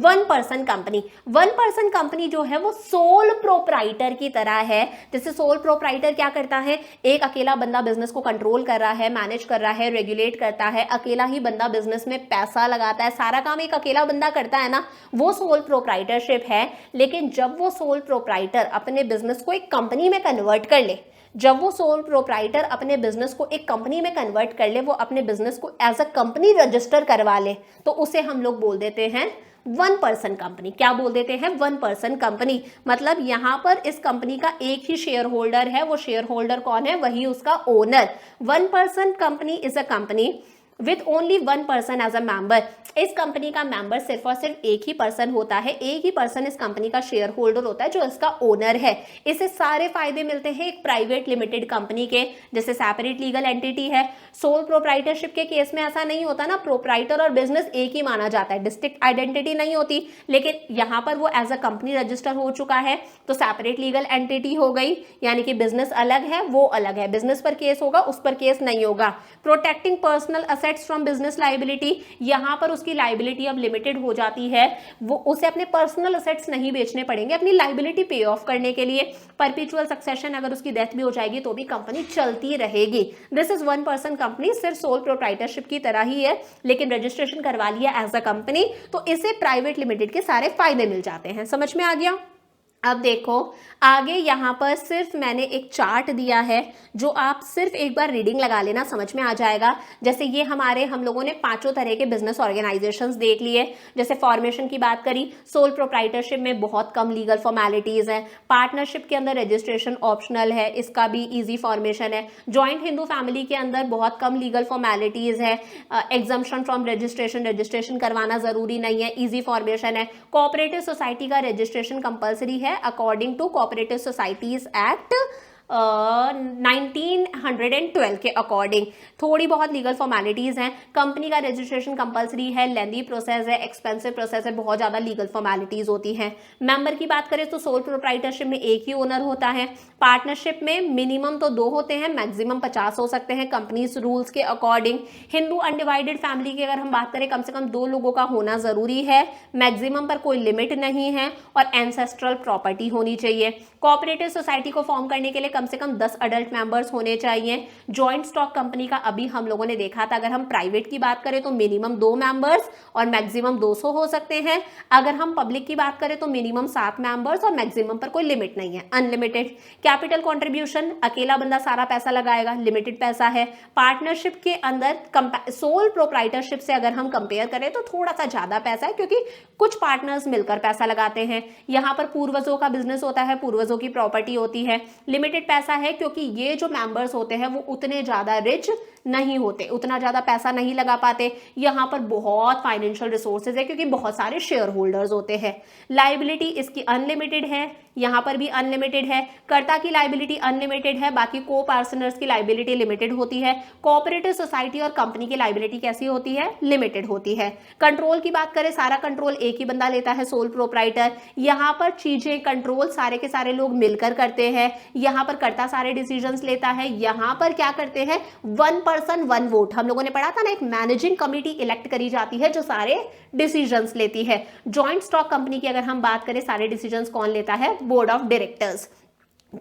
1 पर्सन कंपनी। 1 पर्सन कंपनी जो है वो सोल प्रोप्राइटर की तरह है। जैसे सोल प्रोप्राइटर क्या करता है? एक अकेला बंदा बिजनेस को कंट्रोल कर रहा है, मैनेज कर रहा है, रेगुलेट करता है। अकेला ही बंदा बिजनेस में पैसा लगाता है, सारा काम एक अकेला बंदा करता है ना, वो सोल प्रोप्राइटरशिप है। लेकिन जब वो सोल प्रोप्राइटर अपने बिजनेस को एक कंपनी में कन्वर्ट कर ले, जब वो सोल प्रोप्राइटर अपने बिजनेस को एक कंपनी में कन्वर्ट कर ले, वो अपने बिजनेस को एज अ कंपनी रजिस्टर करवा ले, तो उसे हम लोग बोल देते हैं 1 पर्सन कंपनी। क्या बोल देते हैं? 1 पर्सन कंपनी। मतलब यहां पर इस कंपनी का एक ही शेयर होल्डर है, वो शेयर होल्डर कौन है? वही उसका owner. 1 person company is a company with only 1 person as a member. इस कंपनी का मेंबर सिर्फ और सिर्फ एक ही पर्सन होता है, एक ही पर्सन इस कंपनी का शेयर होल्डर होता है जो इसका ओनर है। इसे सारे फायदे मिलते हैं एक प्राइवेट लिमिटेड कंपनी के, जैसे सेपरेट लीगल एंटिटी है। सोल प्रोप्राइटरशिप के केस में ऐसा नहीं होता ना, प्रोप्राइटर और बिजनेस एक ही माना जाता है, डिस्टिंक्ट आइडेंटिटी नहीं होती। लेकिन यहां पर वो एज अ कंपनी रजिस्टर हो चुका है तो सेपरेट लीगल एंटिटी हो गई, यानी कि बिजनेस अलग है, वो अलग है। बिजनेस पर केस होगा, उस पर केस नहीं होगा। Protecting personal assets from business liability, यहां पर उसकी लाइबिलिटी अब लिमिटेड हो जाती है, वो उसे अपने पर्सनल असेट्स नहीं बेचने पड़ेंगे अपनी लाइबिलिटी पे ऑफ करने के लिए। परपेचुअल सक्सेशन, अगर उसकी डेथ भी हो जाएगी तो भी कंपनी चलती रहेगी। This is one person company, सिर्फ सोल प्रोप्राइटरशिप की तरह ही है, लेकिन रजिस्ट्रेशन करवा लिया एज अ कंपनी तो इसे प्राइवेट लिमिटेड के सारे फायदे मिल जाते हैं। समझ में आ गया? अब देखो आगे यहाँ पर सिर्फ मैंने एक चार्ट दिया है जो आप सिर्फ एक बार रीडिंग लगा लेना, समझ में आ जाएगा। जैसे ये हम लोगों ने 5 तरह के बिजनेस ऑर्गेनाइजेशंस देख लिए। जैसे फॉर्मेशन की बात करी, सोल प्रोप्राइटरशिप में बहुत कम लीगल फॉर्मेलिटीज हैं, पार्टनरशिप के अंदर रजिस्ट्रेशन ऑप्शनल है, इसका भी ईजी फॉर्मेशन है। जॉइंट हिंदू फैमिली के अंदर बहुत कम लीगल फॉर्मेलिटीज है, एग्जम्पशन फ्रॉम रजिस्ट्रेशन करवाना जरूरी नहीं है, ईजी फॉर्मेशन है। कोऑपरेटिव सोसाइटी का रजिस्ट्रेशन कंपलसरी है according to cooperative societies act 1912 के अकॉर्डिंग। थोड़ी बहुत लीगल फॉर्मेलिटीज हैं। कंपनी का रजिस्ट्रेशन कंपलसरी है, लेंदी प्रोसेस है, एक्सपेंसिव प्रोसेस है, बहुत ज़्यादा लीगल फॉर्मेलिटीज होती हैं। मेंबर की बात करें तो सोल प्रोप्राइटरशिप में एक ही ओनर होता है। पार्टनरशिप में मिनिमम तो 2 होते हैं, मैक्सिमम 50 हो सकते हैं कंपनीज रूल्स के अकॉर्डिंग। हिंदू अनडिवाइडेड फैमिली की अगर हम बात करें, कम से कम 2 लोगों का होना जरूरी है, मैक्सिमम पर कोई लिमिट नहीं है, और एंसेस्ट्रल प्रॉपर्टी होनी चाहिए। कोऑपरेटिव सोसाइटी को फॉर्म करने के लिए कम से कम 10 अडल्ट मेंबर्स होने चाहिए। जॉइंट स्टॉक कंपनी का अभी हम लोगों ने देखा था, अगर हम प्राइवेट की बात करें तो मिनिमम 2 मेंबर्स और मैक्सिमम 200 हो सकते हैं। अगर हम पब्लिक की बात करें तो मिनिमम 7 मेंबर्स और मैक्सिमम पर कोई लिमिट नहीं है, अनलिमिटेड। कैपिटल कंट्रीब्यूशन, अकेला बंदा सारा पैसा लगाएगा, लिमिटेड पैसा है। पार्टनरशिप के अंदर सोल प्रोप्राइटरशिप से अगर हम कंपेयर करें तो थोड़ा सा ज्यादा पैसा है, क्योंकि कुछ पार्टनर्स मिलकर पैसा लगाते हैं। यहाँ पर पूर्वजों का बिजनेस होता है, पूर्वजों की प्रॉपर्टी होती है। लिमिटेड पैसा है क्योंकि ये जो मेंबर्स होते हैं वो उतने ज्यादा रिच नहीं होते, उतना ज्यादा पैसा नहीं लगा पाते। यहाँ पर बहुत फाइनेंशियल रिसोर्सेज है क्योंकि बहुत सारे शेयर होल्डर्स होते हैं। लाइबिलिटी इसकी अनलिमिटेड है, यहाँ पर भी अनलिमिटेड है। कर्ता की लाइबिलिटी अनलिमिटेड है, बाकी को पार्टनर्स की लाइबिलिटी लिमिटेड होती है। कोऑपरेटिव सोसाइटी और कंपनी की लाइबिलिटी कैसी होती है? लिमिटेड होती है। कंट्रोल की बात करें, सारा कंट्रोल एक ही बंदा लेता है, सोल प्रोप्राइटर। यहाँ पर चीजें कंट्रोल सारे के सारे लोग मिलकर करते हैं। यहाँ पर कर्ता सारे डिसीजंस लेता है। यहाँ पर क्या करते हैं? 1 पर्सन 1 वोट, हम लोगों ने पढ़ा था ना, एक मैनेजिंग कमिटी इलेक्ट करी जाती है जो सारे डिसीजंस लेती है। जॉइंट स्टॉक कंपनी की अगर हम बात करें, सारे डिसीजंस कौन लेता है? Board of directors.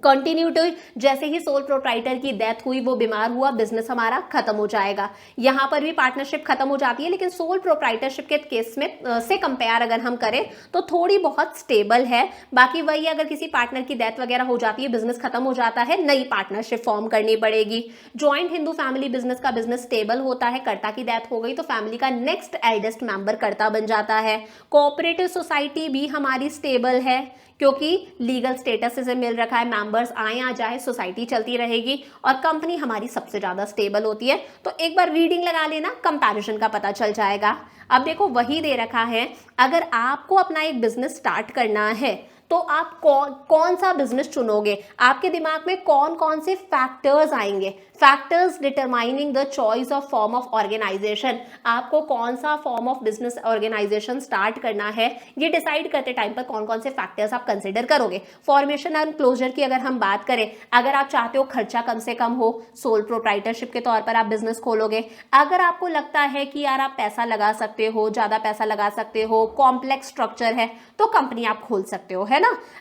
कंटिन्यूटी, जैसे ही सोल प्रोप्राइटर की डेथ हुई, वो बीमार हुआ, बिजनेस हमारा खत्म हो जाएगा। यहां पर भी पार्टनरशिप खत्म हो जाती है, लेकिन सोल प्रोप्राइटरशिप के केस में से कंपेयर अगर हम करें तो थोड़ी बहुत स्टेबल है। बाकी वही, अगर किसी पार्टनर की डेथ वगैरह हो जाती है, बिजनेस खत्म हो जाता है, नई पार्टनरशिप फॉर्म करनी पड़ेगी। ज्वाइंट हिंदू फैमिली बिजनेस का बिजनेस स्टेबल होता है, कर्ता की डेथ हो गई तो फैमिली का नेक्स्ट एल्डेस्ट मेंबर कर्ता बन जाता है। कोऑपरेटिव सोसाइटी भी हमारी स्टेबल है क्योंकि लीगल स्टेटस से मिल रखा है, मेंबर्स आए आ जाए सोसाइटी चलती रहेगी, और कंपनी हमारी सबसे ज्यादा स्टेबल होती है। तो एक बार रीडिंग लगा लेना, कंपैरिजन का पता चल जाएगा। अब देखो वही दे रखा है, अगर आपको अपना एक बिजनेस स्टार्ट करना है तो आप कौन सा बिजनेस चुनोगे? आपके दिमाग में कौन कौन से फैक्टर्स आएंगे? Factors determining the choice of form of organisation. आपको कौन सा form of business organisation start करना है, ये डिसाइड करते टाइम पर कौन कौन से फैक्टर्स आप कंसिडर करोगे। फॉर्मेशन एंड क्लोजर की अगर हम बात करें, अगर आप चाहते हो खर्चा कम से कम हो, सोल प्रोप्राइटरशिप के तौर पर आप बिजनेस खोलोगे। अगर आपको लगता है कि यार आप पैसा लगा सकते हो, ज्यादा पैसा लगा सकते हो, कॉम्प्लेक्स स्ट्रक्चर है, तो कंपनी आप खोल सकते हो, है ना।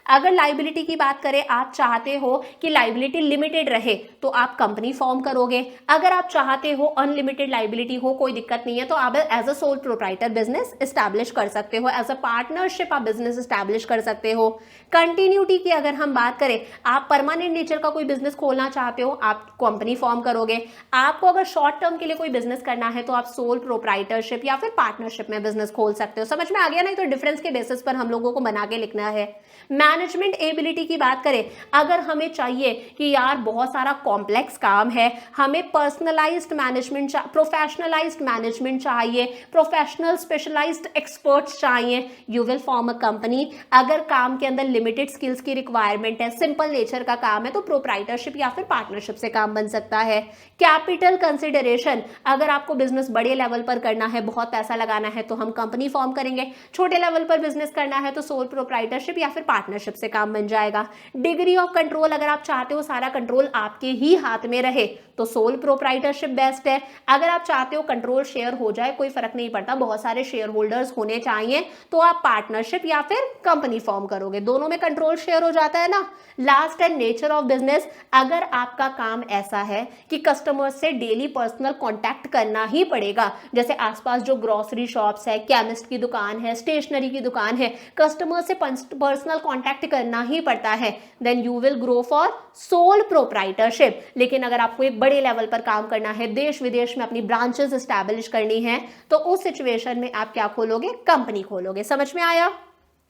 अगर लाइबिलिटी की बात करें, आप चाहते हो कि लाइबिलिटी लिमिटेड रहे तो आप कंपनी फॉर्म करोगे। अगर आप चाहते हो अनलिमिटेड लाइबिलिटी हो, कोई दिक्कत नहीं है, तो आप as a sole proprietor business establish कर सकते हो, एज अ पार्टनरशिप आप बिजनेस एस्टैब्लिश कर सकते हो। कंटिन्यूटी की अगर हम बात करें, आप परमानेंट नेचर का कोई बिजनेस खोलना चाहते हो, आप कंपनी फॉर्म करोगे। आपको अगर शॉर्ट टर्म के लिए कोई बिजनेस करना है तो आप सोल प्रोप्राइटरशिप या फिर पार्टनरशिप में बिजनेस खोल सकते हो। समझ में आ गया? नहीं तो डिफरेंस के बेसिस पर हम लोगों को बना के लिखना है। मैनेजमेंट एबिलिटी की बात करें, अगर हमें चाहिए कि यार बहुत सारा कॉम्प्लेक्स काम है, हमें पर्सनलाइज्ड मैनेजमेंट, प्रोफेशनलाइज्ड मैनेजमेंट चाहिए, प्रोफेशनल स्पेशलाइज्ड एक्सपर्ट्स चाहिए, you will form a company. अगर काम के अंदर लिमिटेड स्किल्स की रिक्वायरमेंट है, सिंपल नेचर का काम है, तो प्रोप्राइटरशिप या फिर पार्टनरशिप से काम बन सकता है। कैपिटल कंसिडरेशन, अगर आपको बिजनेस बड़े लेवल पर करना है, बहुत पैसा लगाना है, तो हम कंपनी फॉर्म करेंगे। छोटे लेवल पर बिजनेस करना है तो सोल प्रोप्राइटरशिप या फिर पार्टनरशिप से काम बन जाएगा। डिग्री ऑफ कंट्रोल, अगर आप चाहते हो सारा कंट्रोल आपके ही हाथ में रहे, तो सोल प्रोप्राइटरशिप बेस्ट है। अगर आप चाहते हो कंट्रोल शेयर हो जाए, कोई फर्क नहीं पड़ता, बहुत सारे शेयर होल्डर्स होने चाहिए, तो आप पार्टनरशिप या फिर कंपनी फॉर्म करोगे, दोनों में कंट्रोल शेयर हो जाता है ना। लास्ट है नेचर ऑफ बिजनेस। अगर आपका काम ऐसा है कि कस्टमर्स से डेली पर्सनल कांटेक्ट करना ही पड़ेगा, जैसे आसपास जो ग्रोसरी शॉप्स है, केमिस्ट की दुकान है, स्टेशनरी की दुकान है, कस्टमर से पर्सनल कांटेक्ट करना ही पड़ता है, then you will grow for sole proprietorship. लेकिन अगर आपको एक बड़े लेवल पर काम करना है, देश विदेश में अपनी ब्रांचेस एस्टैब्लिश करनी है, तो उस सिचुएशन में आप क्या खोलोगे? कंपनी खोलोगे। समझ में आया?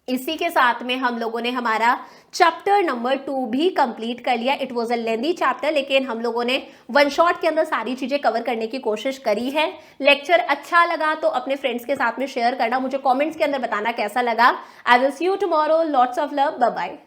इसी के साथ में हम लोगों ने हमारा चैप्टर नंबर 2 भी कंप्लीट कर लिया। It was a lengthy chapter, लेकिन हम लोगों ने वन शॉट के अंदर सारी चीजें कवर करने की कोशिश करी है। लेक्चर अच्छा लगा तो अपने फ्रेंड्स के साथ में शेयर करना, मुझे कमेंट्स के अंदर बताना कैसा लगा। I will see you tomorrow. Lots of love, bye bye.